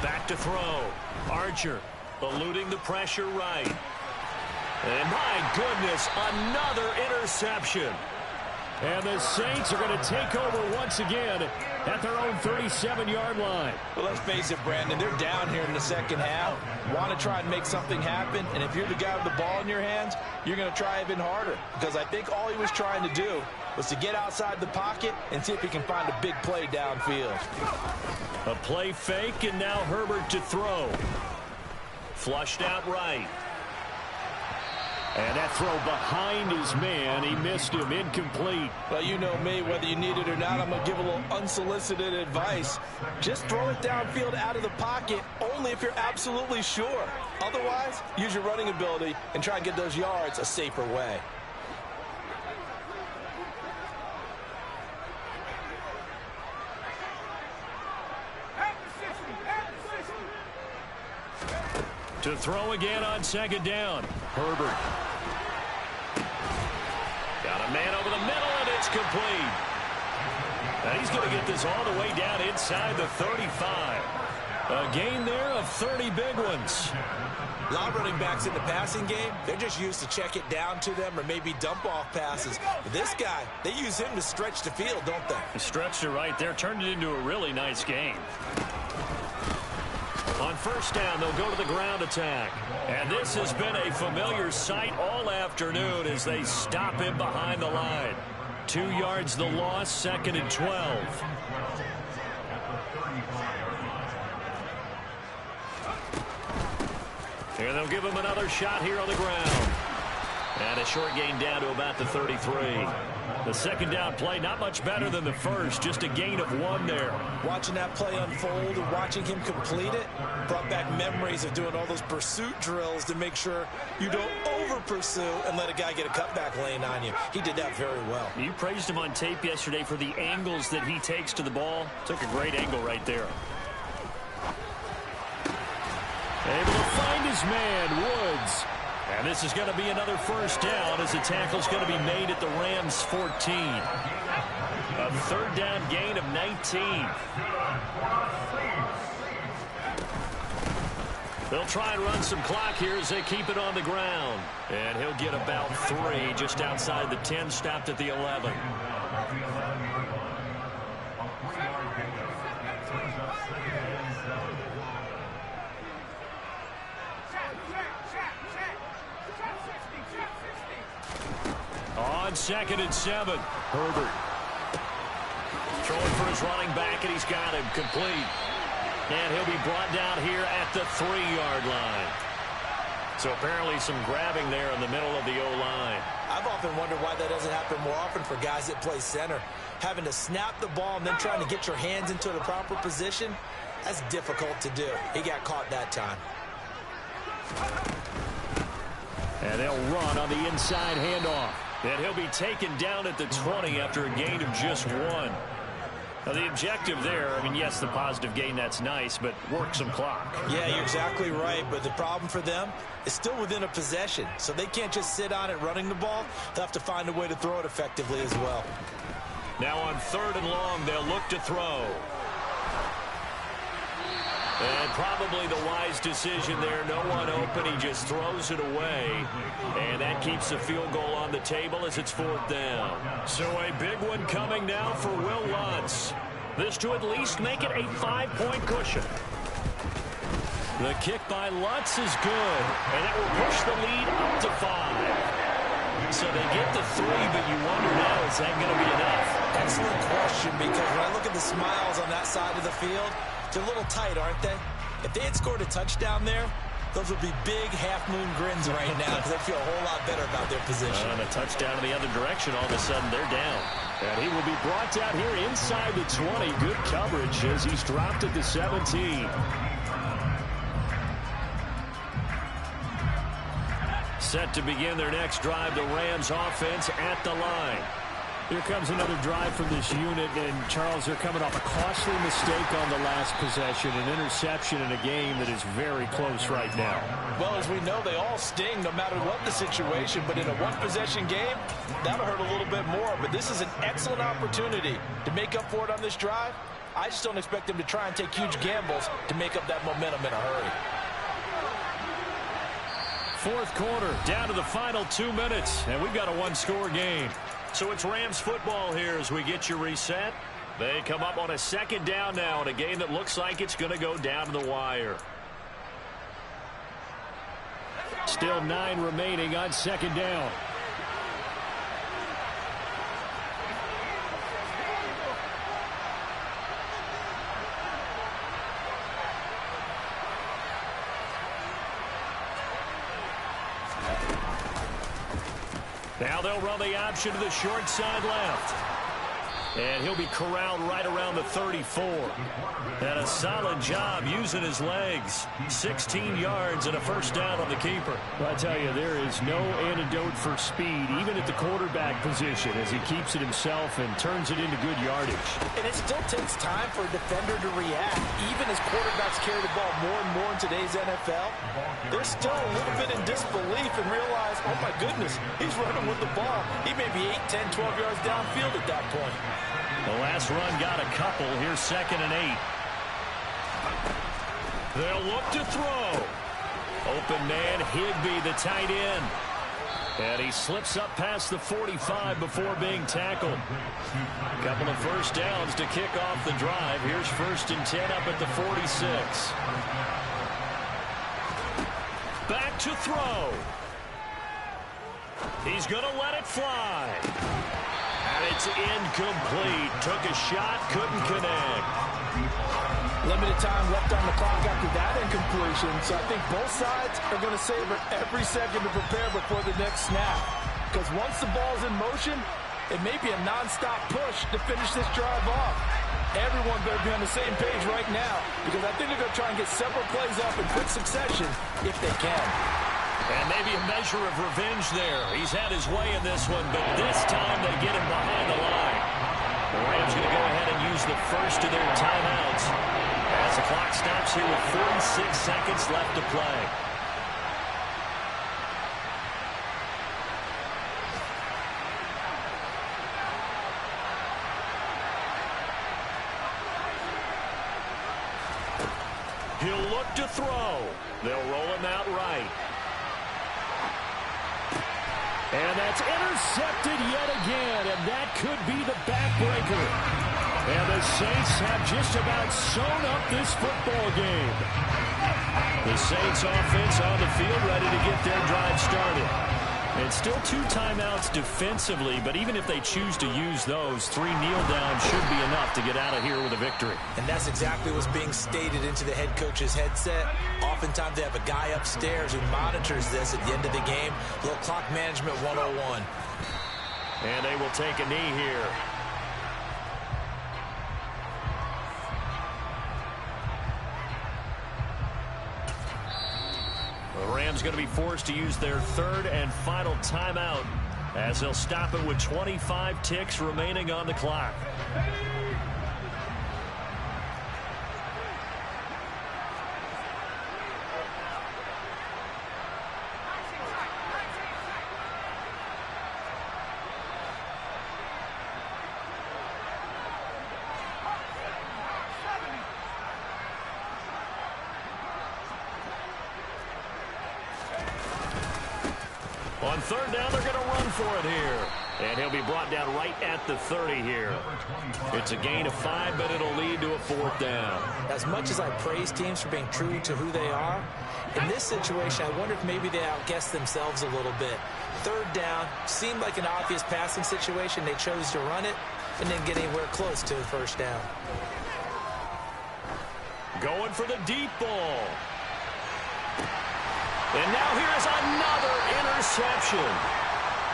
Back to throw. Archer eluding the pressure right. And my goodness, another interception. And the Saints are going to take over once again at their own 37-yard line. Well, let's face it, Brandon, they're down here in the second half. Want to try and make something happen, and if you're the guy with the ball in your hands, you're going to try even harder. Because I think all he was trying to do was to get outside the pocket and see if he can find a big play downfield. A play fake, and now Herbert to throw. Flushed out right. And that throw behind his man, he missed him, incomplete. Well, you know me, whether you need it or not, I'm going to give a little unsolicited advice. Just throw it downfield out of the pocket, only if you're absolutely sure. Otherwise, use your running ability and try and get those yards a safer way. To throw again on 2nd down. Herbert. Got a man over the middle, and it's complete. And he's going to get this all the way down inside the 35. A gain there of 30 big ones. A lot of running backs in the passing game, they're just used to check it down to them or maybe dump off passes. But this guy, they use him to stretch the field, don't they? He stretched it right there, turned it into a really nice game. On 1st down, they'll go to the ground attack. And this has been a familiar sight all afternoon as they stop him behind the line. 2 yards the loss, 2nd and 12. And they'll give him another shot here on the ground. And a short gain down to about the 33. The 2nd down play, not much better than the first, just a gain of 1 there. Watching that play unfold and watching him complete it brought back memories of doing all those pursuit drills to make sure you don't over-pursue and let a guy get a cutback lane on you. He did that very well. You praised him on tape yesterday for the angles that he takes to the ball. Took a great angle right there. Able to find his man, Woods. And this is going to be another 1st down as the tackle's going to be made at the Rams' 14. A 3rd down gain of 19. They'll try and run some clock here as they keep it on the ground. And he'll get about 3 just outside the 10, stopped at the 11. On 2nd and 7, Herbert. Throwing for his running back, and he's got him complete. And he'll be brought down here at the 3-yard line. So apparently some grabbing there in the middle of the O-line. I've often wondered why that doesn't happen more often for guys that play center. Having to snap the ball and then trying to get your hands into the proper position, that's difficult to do. He got caught that time. And they'll run on the inside handoff. And he'll be taken down at the 20 after a gain of just 1. Now, the objective there, I mean, yes, the positive gain, that's nice, but work some clock. Yeah, you're exactly right, but the problem for them is still within a possession, so they can't just sit on it running the ball. They'll have to find a way to throw it effectively as well. Now on 3rd and long, they'll look to throw. And probably the wise decision there. No one open. He just throws it away. And that keeps the field goal on the table as it's 4th down. So a big one coming now for Will Lutz. This to at least make it a 5-point cushion. The kick by Lutz is good. And it will push the lead up to 5. So they get the 3, but you wonder now, is that going to be enough? Excellent question, because when I look at the smiles on that side of the field, they're a little tight, aren't they? If they had scored a touchdown there, those would be big half-moon grins right now because they feel a whole lot better about their position. And a touchdown in the other direction, all of a sudden they're down. And he will be brought down here inside the 20. Good coverage as he's dropped at the 17. Set to begin their next drive, the Rams offense at the line. Here comes another drive from this unit, and Charles, they're coming off a costly mistake on the last possession, an interception in a game that is very close right now. Well, as we know, they all sting no matter what the situation, but in a one-possession game, that'll hurt a little bit more. But this is an excellent opportunity to make up for it on this drive. I just don't expect them to try and take huge gambles to make up that momentum in a hurry. 4th quarter, down to the final 2 minutes, and we've got a one-score game. So it's Rams football here as we get you reset. They come up on a 2nd down now in a game that looks like it's going to go down to the wire. Still 9 remaining on 2nd down. Now they'll run the option to the short side left. And he'll be corralled right around the 34. And a solid job using his legs. 16 yards and a 1st down on the keeper. Well, I tell you, there is no antidote for speed, even at the quarterback position, as he keeps it himself and turns it into good yardage. And it still takes time for a defender to react. Even as quarterbacks carry the ball more and more in today's NFL, they're still a little bit in disbelief and realize, oh my goodness, he's running with the ball. He may be 8, 10, 12 yards downfield at that point. The last run got a couple. Here's 2nd and 8. They'll look to throw. Open man, Higbee, the tight end. And he slips up past the 45 before being tackled. A couple of 1st downs to kick off the drive. Here's 1st and 10 up at the 46. Back to throw. He's going to let it fly. And it's incomplete. Took a shot, couldn't connect. Limited time left on the clock after that incompletion, so I think both sides are going to savor every second to prepare before the next snap. Because once the ball's in motion, it may be a non-stop push to finish this drive off. Everyone better be on the same page right now, because I think they're going to try and get several plays up in quick succession if they can. And maybe a measure of revenge there. He's had his way in this one, but this time they get him behind the line. The Rams going to go ahead and use the first of their timeouts as the clock stops here with 46 seconds left to play. He'll look to throw. They'll roll him out right. And that's intercepted yet again, and that could be the backbreaker. And the Saints have just about sewn up this football game. The Saints offense on the field ready to get their drive started. And still 2 timeouts defensively, but even if they choose to use those, 3 kneel downs should be enough to get out of here with a victory. And that's exactly what's being stated into the head coach's headset. Oftentimes they have a guy upstairs who monitors this at the end of the game. A little clock management 101. And they will take a knee here. The Rams going to be forced to use their 3rd and final timeout as they'll stop it with 25 ticks remaining on the clock. On 3rd down, they're going to run for it here. And he'll be brought down right at the 30 here. It's a gain of 5, but it'll lead to a 4th down. As much as I praise teams for being true to who they are, in this situation, I wonder if maybe they outguessed themselves a little bit. 3rd down seemed like an obvious passing situation. They chose to run it and didn't get anywhere close to the 1st down. Going for the deep ball. And now here is another interception.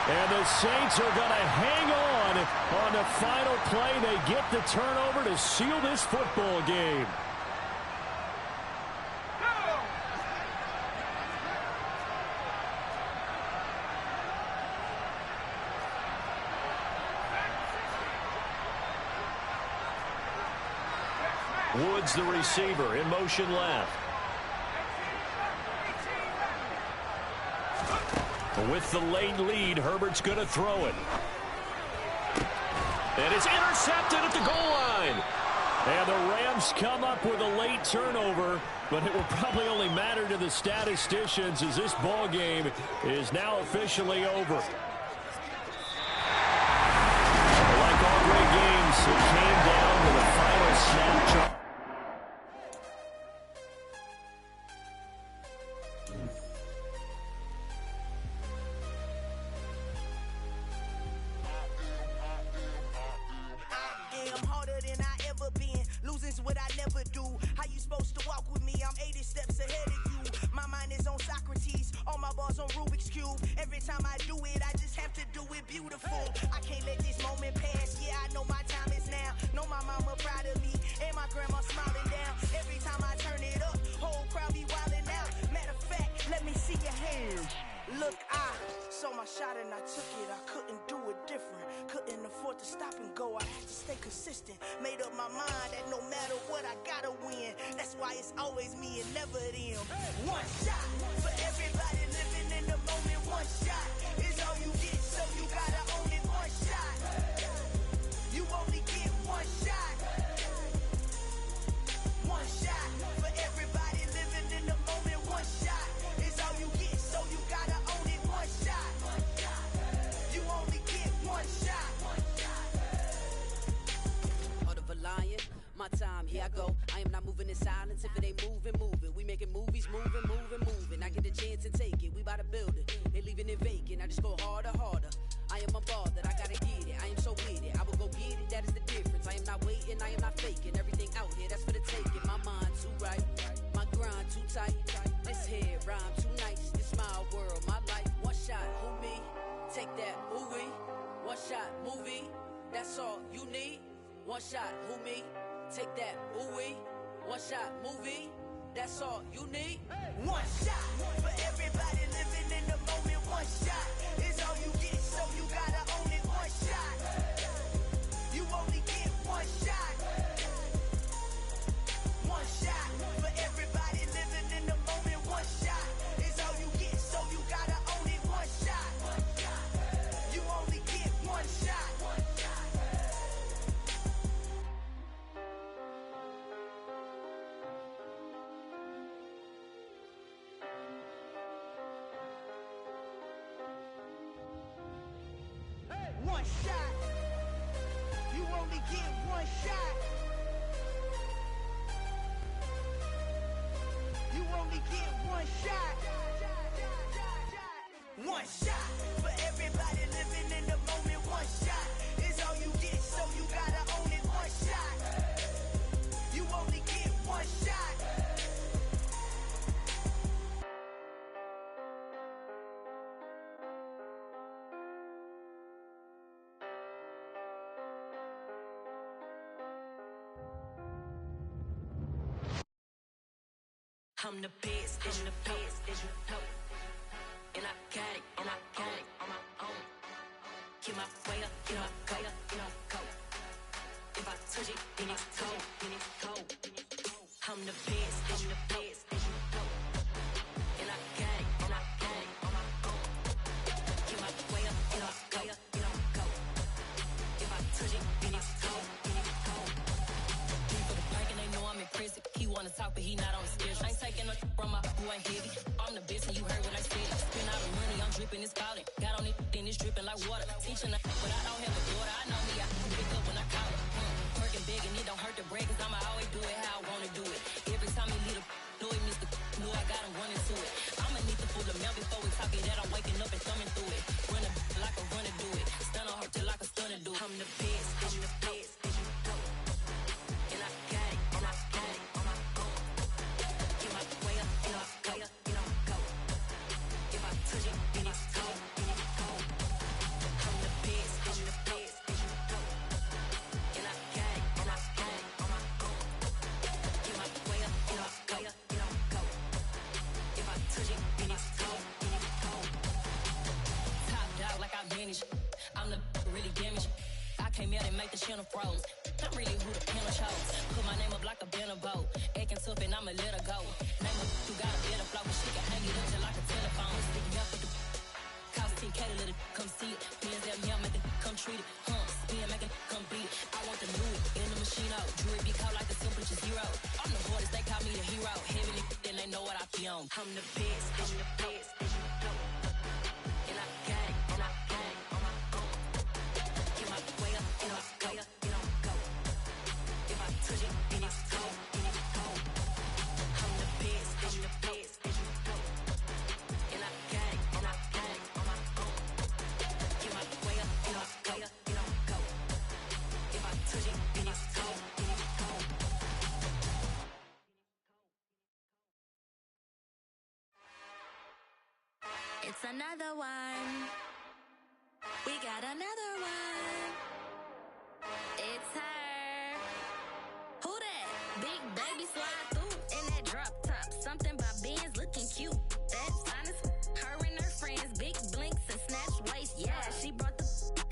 And the Saints are going to hang on the final play. They get the turnover to seal this football game. Woods, the receiver, in motion left. With the late lead, Herbert's going to throw it. And it's intercepted at the goal line. And the Rams come up with a late turnover, but it will probably only matter to the statisticians as this ball game is now officially over. Like all great games, it came down to the final snap. One shot, who me? Take that, ooh-wee. One shot, movie. That's all you need. One shot for everybody living in the moment. One shot is all you get, so you gotta own it. One shot. You only get one shot. One shot for everybody living in the moment. One shot is all you get, so you gotta own it. One shot. You only get one shot. One shot. You only get one shot. You only get one shot. One shot for everybody living in the moment. One shot is all you get, so you gotta own it. One shot, you only get one shot. I'm the best, I'm the best, and I got it, and I got it on my own. Get my way up, get my way up, get my go. If I touch it, then it's cold, then it's cold. I'm the best, I'm the best, and I got it, and I got it on my own. Get my way up, get my way up, get my go. If I touch it, then it's cold, then it's cold. People the bank and they know I'm in prison. He wanna talk, but he not on the schedule. I ain't taking no from my who ain't heavy. I'm the best and you heard what I said. Spend all the money, I'm dripping, it's spouting. Got on it, then it's dripping like water. Teaching her, but I don't have a daughter. I know me, I can pick up when I call it. Working big and it don't hurt the break, cause I'ma always do it how I wanna do it. Every time he lead a know he missed the know I got him running to it. I'ma need to pull the mail before we talk it that I'm waking up and thumbing through it. Run a like a runner do it. Stun on her till like a stunner do it. I'm the best, I'm the best, and I got it, and I got it on my own. Get my way up, and I way up, and I go. If I touch it, then it's cold, then it's cold. I'm the best, I'm the best, and I got it, and I got it on my own. Get my way up, and I way up, and I go. If I touch it, then it's cold, then it's cold. Top dog like I manage. I'm the really damaged. I came out and make the channel froze. I'm really who the panel chose. Put my name up like a banner boat. Acting tough and I'ma let her go. Name her who got a better flow, but she can hang it up just like a telephone. Sticking up with the cost 10K to let it come see it. Hands down here, make it come treat it. Spin, make it come beat it. I want the new in the machine out. Jewelry be caught like the temperature zero. I'm the hardest, they call me the hero. Heavy then they know what I be on. I'm the best, I'm the best, and I got it, and I got it on my own. Get my way up, and I way up, and I go. If I touch it, then it's cold, then it's cold. I'm the best, I'm the best, and I got it, and I got it on my own. Get my way up, and I way up, and I go. If I touch it, then it's cold, then it's cold. It's another one. We got another one. It's her. Who that? Big baby slide through in that drop top. Something by Benz looking cute. That's honest. Her and her friends, big blinks and snatch waist. Yeah, she brought the.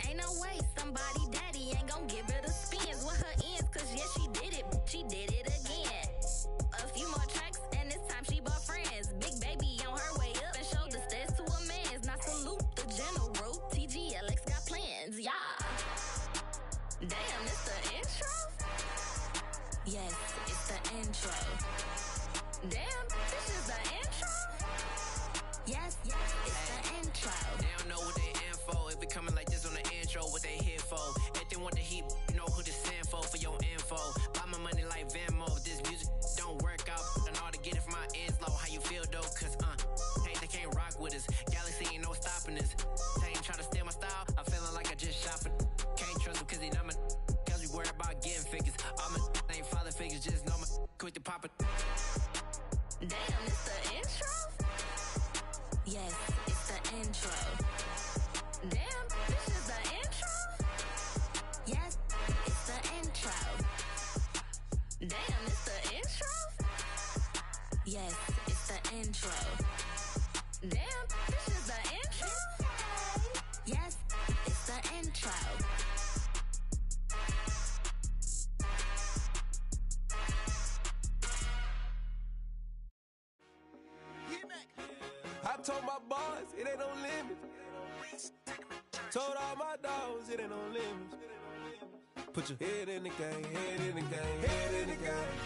Ain't no way somebody daddy ain't gon' give her the spins with her ends. Cause yeah, she did it. She did it again. A few more tracks and this time she bought friends. Big baby on her way up and showed the stairs to a man's. Now salute the general. TGLX got plans. Yeah. Damn, it's the intro? Yes, it's the intro. Damn, this is the intro? Yes, it's the intro. They don't know what they in for. It be coming like this on the intro, what they here for. If they want the heat, you know who to send for your info. Buy my money like Venmo. If this music don't work out, and all to get it from my ends low. How you feel though? Cause hey, they can't rock with us. Galaxy ain't no stopping us. They ain't try to steal my style. I'm feeling like I just shopping. Can't trust them cause they not my. Cause we worried about getting figures. All my ain't father figures, just know my quick to pop it. Damn, it's the intro? Yes, it's the intro. Damn, this is the intro? Yes, it's the intro. Damn, it's the intro? Yes, it's the intro. Damn, this is the intro? Yes, it's the intro. I told my boys it ain't no limits. Told all my dogs it ain't no limits. Put your head in the game, head in the game, head in the game.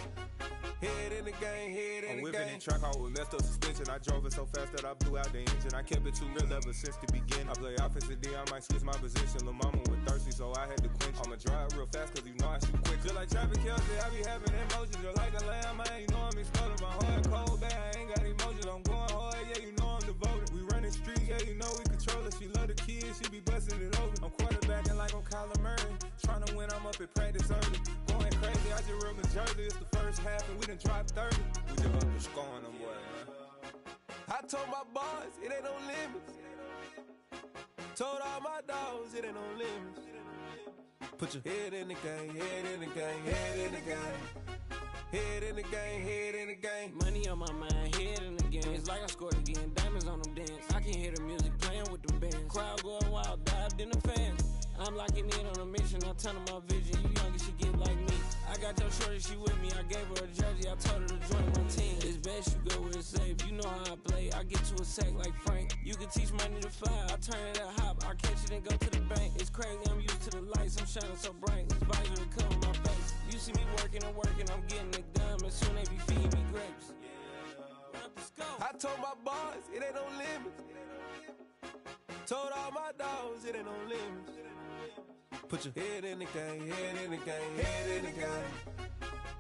Head in the game, head in the game. I'm whipping in track hall with messed up suspension. I drove it so fast that I blew out the engine. I kept it too real ever since the beginning. I play offensive D, I might switch my position. Lil' mama was thirsty, so I had to quench. I'ma drive real fast, cause you know I shoot quick. Just like traffic Kelsey, I be having emotions. Just like a lamb, man, you know I'm exploding. My heart cold, bad, I ain't got emotions. I'm going hard, yeah, you know I'm devoted. We running streets, yeah, Yeah, you know we control her. She love the kids, she be busting it over. I'm quarterbacking like I'm Kyler Murray. Trying to win, I'm up at practice early. Going crazy, I just wrote the jersey. It's the first half and we done dropped 30. We just up the score on them boy, man. I told my boys, it ain't no limits. Told all my dogs, it ain't no limits. Put your head in the game, head in the game, head in the game. Head in the game, head in the game. Money on my mind, head in the game. It's like I scored again, diamonds on them dance. I can hear the music playing with them bands. Crowd going wild, dived in the fans. I'm locking in on a mission, I turn on my vision. You younger, she get like me. I got your shorty, she with me. I gave her a jersey, I told her to join my team. It's best you go where it's safe. You know how I play. I get to a sack like Frank. You can teach money to fly. I turn it a hop. I catch it and go to the bank. It's crazy, I'm used to the lights. I'm shining so bright. This visor will cover my face. You see me working and working, I'm getting it done. And soon they be feeding me grapes. I told my boys, it ain't no limits. Told all my dogs, it ain't no limits. Put your head in the game, head in the game, head in the game.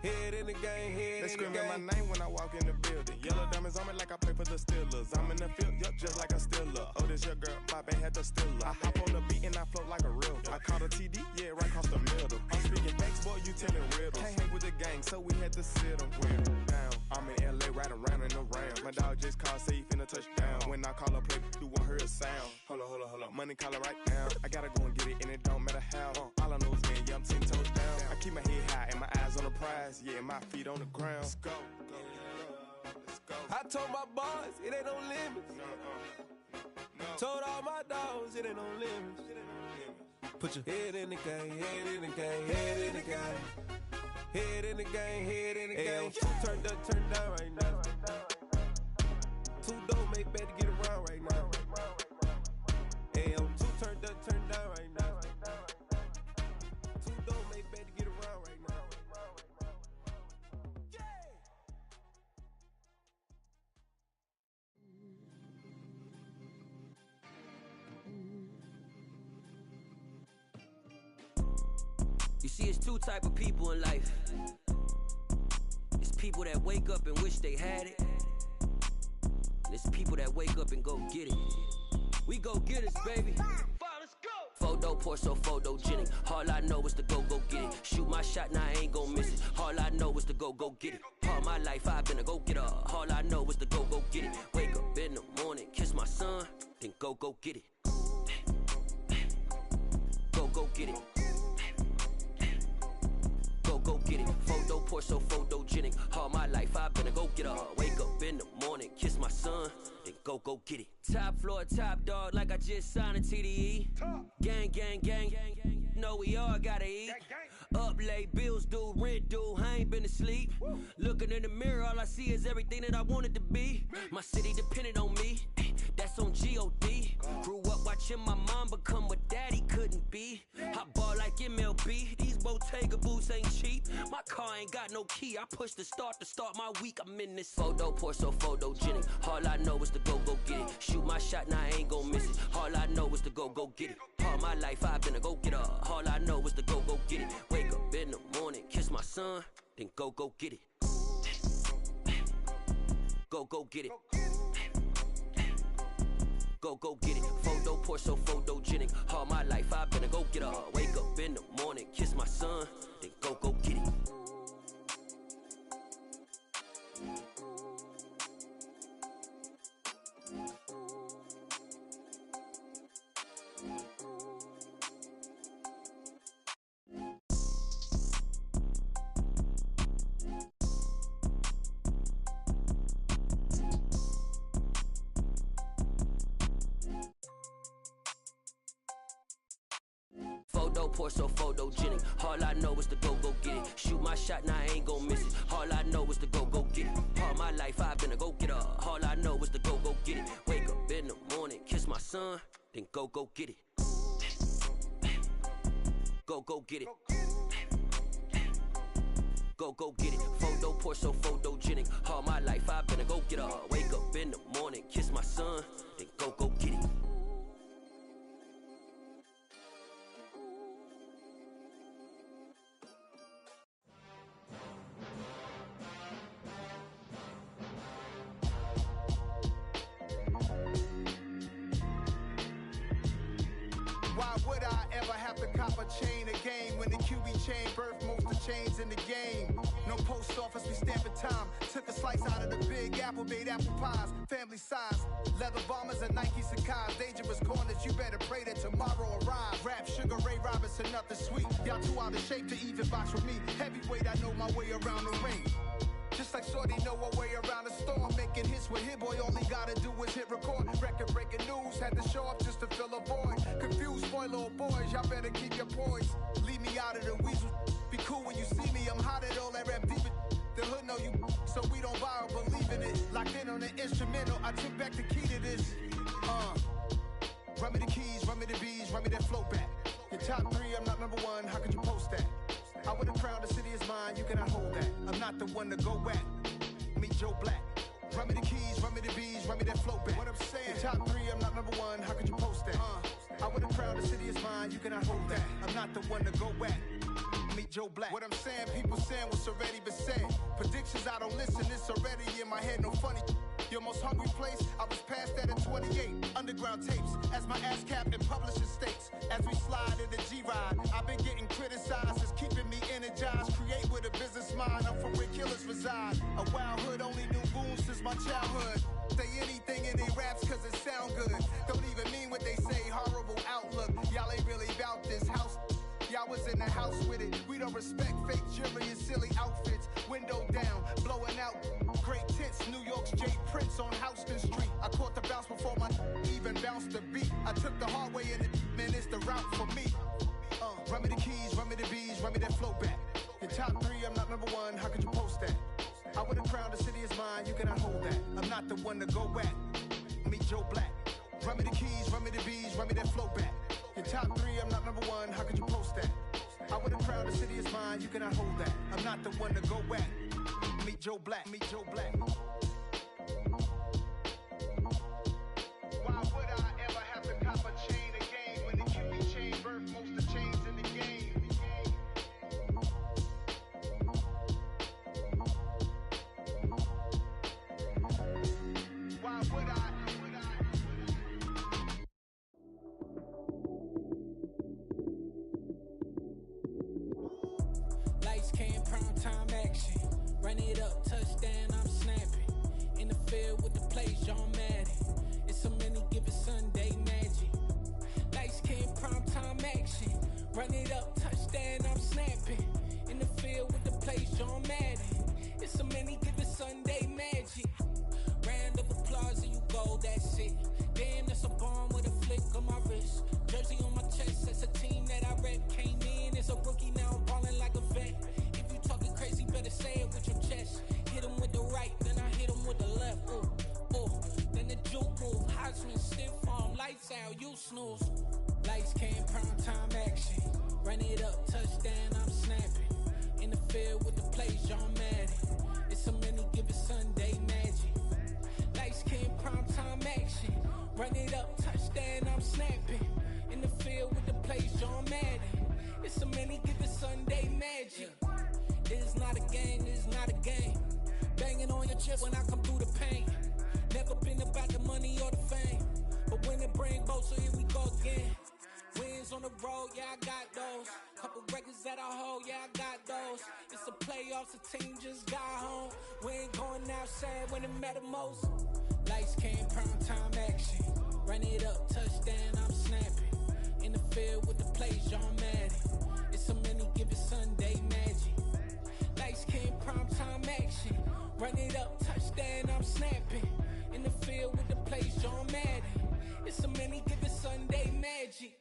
Head in the game, head they in the game. They screaming my name when I walk in the building. Yellow diamonds on me like I play for the Steelers. I'm in the field, yup, just like a Steeler. Oh, this your girl, my band had the Steeler. I hop on the beat and I float like a river. I caught a TD, yeah, right across the middle. I'm speaking facts, boy, you telling riddles. Can't hang with the gang, so we had to sit them down. I'm in LA, riding around and around. My dog just called, say he finna touchdown. When I call a play, you won't hear a sound. Hold up, money calling right now. I gotta go and get it, and it don't matter how. All I know is man, yeah, I'm 10 toes down. I keep my head high and my eyes on the prize. Yeah, my feet on the ground. Let's go. I told my boys, it ain't no limits. Told all my dogs, it ain't no limits. Put your head in the game, head in the game, head in the game. Head in the game, head in the game. Two turned up, turned down right now. Two dope make better get around right now. Hey, I'm two turned up, turned down right now. Two dope make better get around right now. You see, it's two type of people in life. It's people that wake up and wish they had it. And it's people that wake up and go get it. We go get it, baby. Let's go. Photo pour so photogenic. All I know is to go get it. Shoot my shot, now I ain't gon' miss it. All I know is to go get it. All my life I've been a go getter. All I know is to go get it. Wake up in the morning, kiss my son, then go get it. Go get it. Go get it. Photo pour so photogenic. All my life I've been a go getter. Wake up in the morning, kiss my son, then go get it. Top floor, top dog, like I just signed a TDE. Gang, gang, gang. Know we all gotta eat. Up late, bills due, rent due, I ain't been asleep. Looking in the mirror, all I see is everything that I wanted to be. My city depended on me, that's on G.O.D. Grew up watching my mom become what daddy couldn't be. I ball like MLB, these Bottega boots ain't cheap. My car ain't got no key, I push the start to start my week. I'm in this photo pour so photogenic. All I know is to go get it. Shoot my shot, now I ain't gon' miss it. All I know is to go get it. All my life I've been a go getter. All I know is to go get it. Wake up in the morning, kiss my son, then go get it. Go get it. Go get it. Photo pour so photogenic. All my life I've been a go getter. Wake up in the morning, kiss my son, then go get it. Photo pour so photogenic. All I know is to go get it. Shoot my shot, now I ain't gon' miss it. All I know is to go get it. All my life I've been a go getter. All I know is to go get it. Wake up in the morning, kiss my son, then go get it. Go get it. Go get it. Photo pour so photogenic. All my life I've been a go getter. Wake up in the morning, kiss my son, then go get it. chain a game. When the QB chain birth most of chains in the game. No post office, we stamping time. Took a slice out of the big apple, made apple pies. Family size, leather bombers and Nike Sacai's. Dangerous corners, you better pray that tomorrow arrives. Rap, Sugar Ray Robinson, nothing sweet. Y'all too out of shape to even box with me. Heavyweight, I know my way around the ring. Just like Shorty know her way around the storm. Making hits with Hit Boy, all he gotta do is hit record. Record breaking news, had to show up just to fill a void. Confused boy, little boys, y'all better keep your poise. Leave me out of the weasel. Be cool when you see me, I'm hot at all that rap deep. The hood know you, so we don't buy or believe in it. Locked in on the instrumental, I took back the key to this. Run me the keys, run me the bees, run me that flow back. Your top 3, I'm not number 1, how could you post that? I would have crowned the city is mine, you cannot hold that. I'm not the one to go back. Meet Joe Black. Run me the keys, run me the bees, run me that flow back. What I'm saying, your top 3, I'm not number 1, how could you post that? I would have crowned the city is mine, you cannot hold that. I'm not the one to go back. Meet Joe Black. What I'm saying, people saying what's already been said. Predictions, I don't listen, it's already in my head, no funny. Your most hungry place, I was past that at 28. Underground tapes, as my ass cap in publishing states. As we slide in the G-Ride, I've been getting criticized, it's keeping me energized. Create with a business mind, I'm from where killers reside. A wild hood, only knew goons since my childhood. Say anything in they raps cause it sound good. Don't even mean what they say, horrible outlook. Y'all ain't really about this house. Y'all was in the house with it. We don't respect fake jewelry and silly outfits. Window down, blowing out. Great tits, New York's J. Prince on Houston Street. I caught the bounce before my even bounced the beat. I took the hard way in it, man, it's the route for me. Run me the keys, run me the bees, run me that flow back. Your top 3, I'm not number 1, how could you post that? I would have crowned the city is mine, you cannot hold that. I'm not the one to go back. Meet Joe Black. Run me the keys, run me the bees, run me that flow back. Your top 3, I'm not number 1, how could you post that? I would have crowned the city is mine, you cannot hold that. I'm not the one to go back. Meet Joe Black, meet Joe Black. Why would I ever have to cop a chain again when the QB chain birth most of chains in the game? Why would I? Lights came, prime time action. Run it up, touchdown, I'm snapping. In the field with the plays, John Madden. It's a many given Sunday magic. Lights came, prime time action. Run it up, touchdown, I'm snapping. In the field with the plays, John Madden. It's a many given Sunday magic. Round of applause and you go, that's it. Damn, that's a bomb with a flick on my wrist. Jersey on my chest, that's a team that I rep. Came in as a rookie, now I'm ballin' like a vet. If you talking crazy, better say it with your chest. Hit him with the right, then I hit him with the left. Ooh, ooh. Then the juke move, Heisman, stiff arm, lights out, you snooze. Lights came, prime time action. Run it up, touchdown, I'm snapping. In the field with the plays, John Madden. It's a many given Sunday magic. Lights came, prime time action. Run it up, touchdown, I'm snapping. In the field with the plays, John Madden. It's a many given Sunday magic. This is not a game, this is not a game. Banging on your chest when I come through the pain. Never been about the money or the fame. But when it bring both, so here we go again. Wins on the road, yeah, I got those. Couple records that I hold, yeah, I got those. It's the playoffs, the team just got home. We ain't going outside when it matter most. Lights came, prime time action. Run it up, touchdown, I'm snapping. In the field with the plays, John Madden. It's a many given Sunday magic. Lights came, prime time action. Run it up, touchdown, I'm snapping. In the field with the plays, John Madden. It's a many given Sunday magic.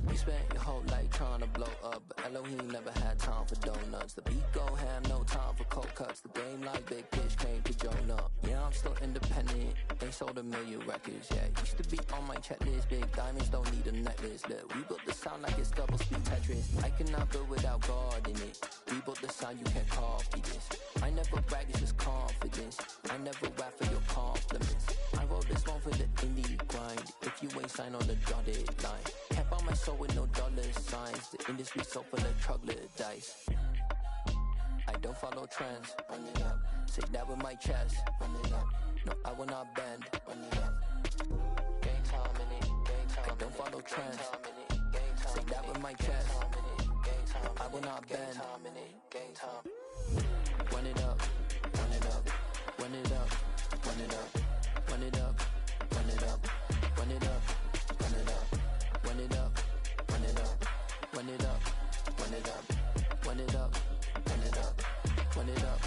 You spent your whole life trying to blow up, but Elohim never had time for donuts. The beat go ham, no time for cold cuts. The game like Big Pitch came to Jonah. Yeah, I'm still independent, ain't sold a million records yet. Used to be on my checklist, big diamonds don't need a necklace. Look, we built the sound like it's double speed Tetris. I cannot build without God in it. We built the sound, you can't copy this. I never brag, it's just confidence. I never rap for your compliments. I wrote this one for the indie grind. If you ain't signed on the dotted line, can't buy my soul with no dollar signs. The industry so full of troglodytes. I don't follow trends. Run it up. Say that with my chest. Run it up. No, I will not bend. Run it up. Game time in trends. Say that with my chest. I will not bend. Run it up, run it up, run it up, run it up, run it up, run it up, run it up, run it up, run it up, run it up, run it up, run it up, run it up, run it up, run it up.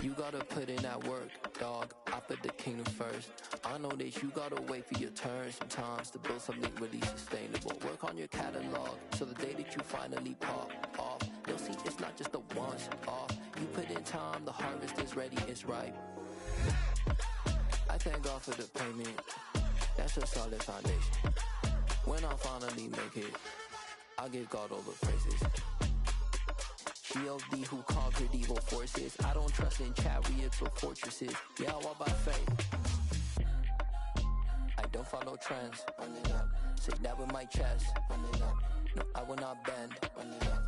You gotta put in that work, dog. I put the kingdom first. I know that you gotta wait for your turn sometimes to build something really sustainable. Work on your catalog, so the day that you finally pop off, you'll see it's not just a once off. You put in time, the harvest is ready, it's ripe. I thank God for the payment. That's a solid foundation. When I finally make it, I'll give God all the praises. G.O.D. who conquered evil forces. I don't trust in chariots or fortresses. Yeah, I walk by faith. I don't follow trends. Run it up. Say that with my chest. Run it up. No, I will not bend. Run it up.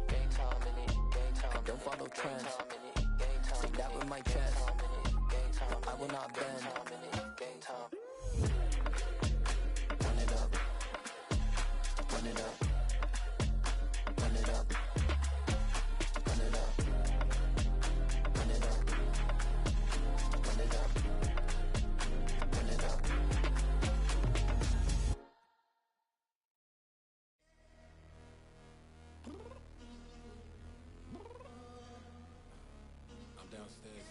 Game time in it. Game time. I don't follow trends. Say that with my chest. No, I will not bend. Game time. Run it up. Run it up. Run it up. Downstairs.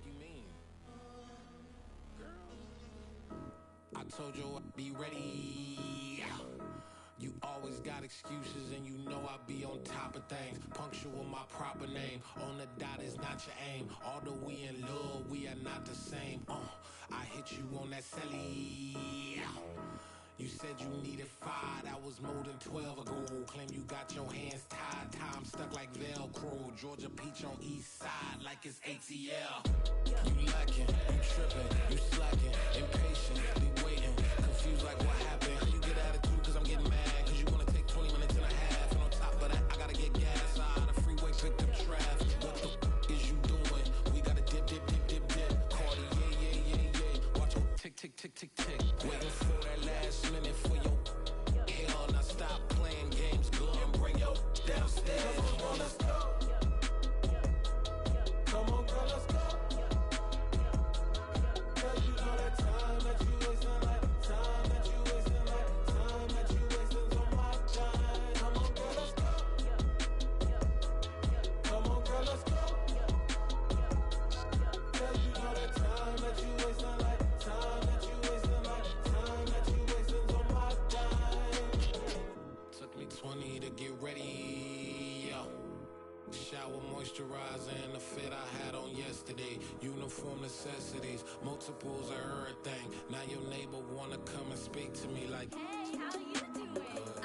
You mean? Girl, I told you I'd be ready. You always got excuses and you know I be on top of things. Punctual my proper name. On the dot is not your aim. Although we in love, we are not the same. I hit you on that celly. You said you needed 5, that was more than 12 ago. Claim you got your hands tied, time stuck like Velcro. Georgia Peach on east side like it's ATL. You lacking, you tripping, you slacking, impatient, be waiting, confused like what happened. You get attitude cause I'm getting mad, cause you wanna take 20 minutes and a half. And on top of that, I gotta get gas out of the freeway, picked up traffic. What the is you doing? We gotta dip, dip, dip, dip, dip. Cardi, yeah. Watch your tick, tick, tick, tick, tick. Waiting for that last minute for your hell. Now stop playing games, go and bring your downstairs. Come on, let's go. Come on, girl, let's go. Girl, you know that time that you wasting, like time that you wasting, like time that you wasting on my time. Come on, girl, let's go. Come on, girl, let's go. Girl, you know that time that you wasting, like time that you wasting, like time that you wasting on my time. Took me 20 to get ready. Shower moisturizer and the fit I had on yesterday. Uniform necessities, multiples of everything. Now your neighbor wanna come and speak to me like, hey, how you doing?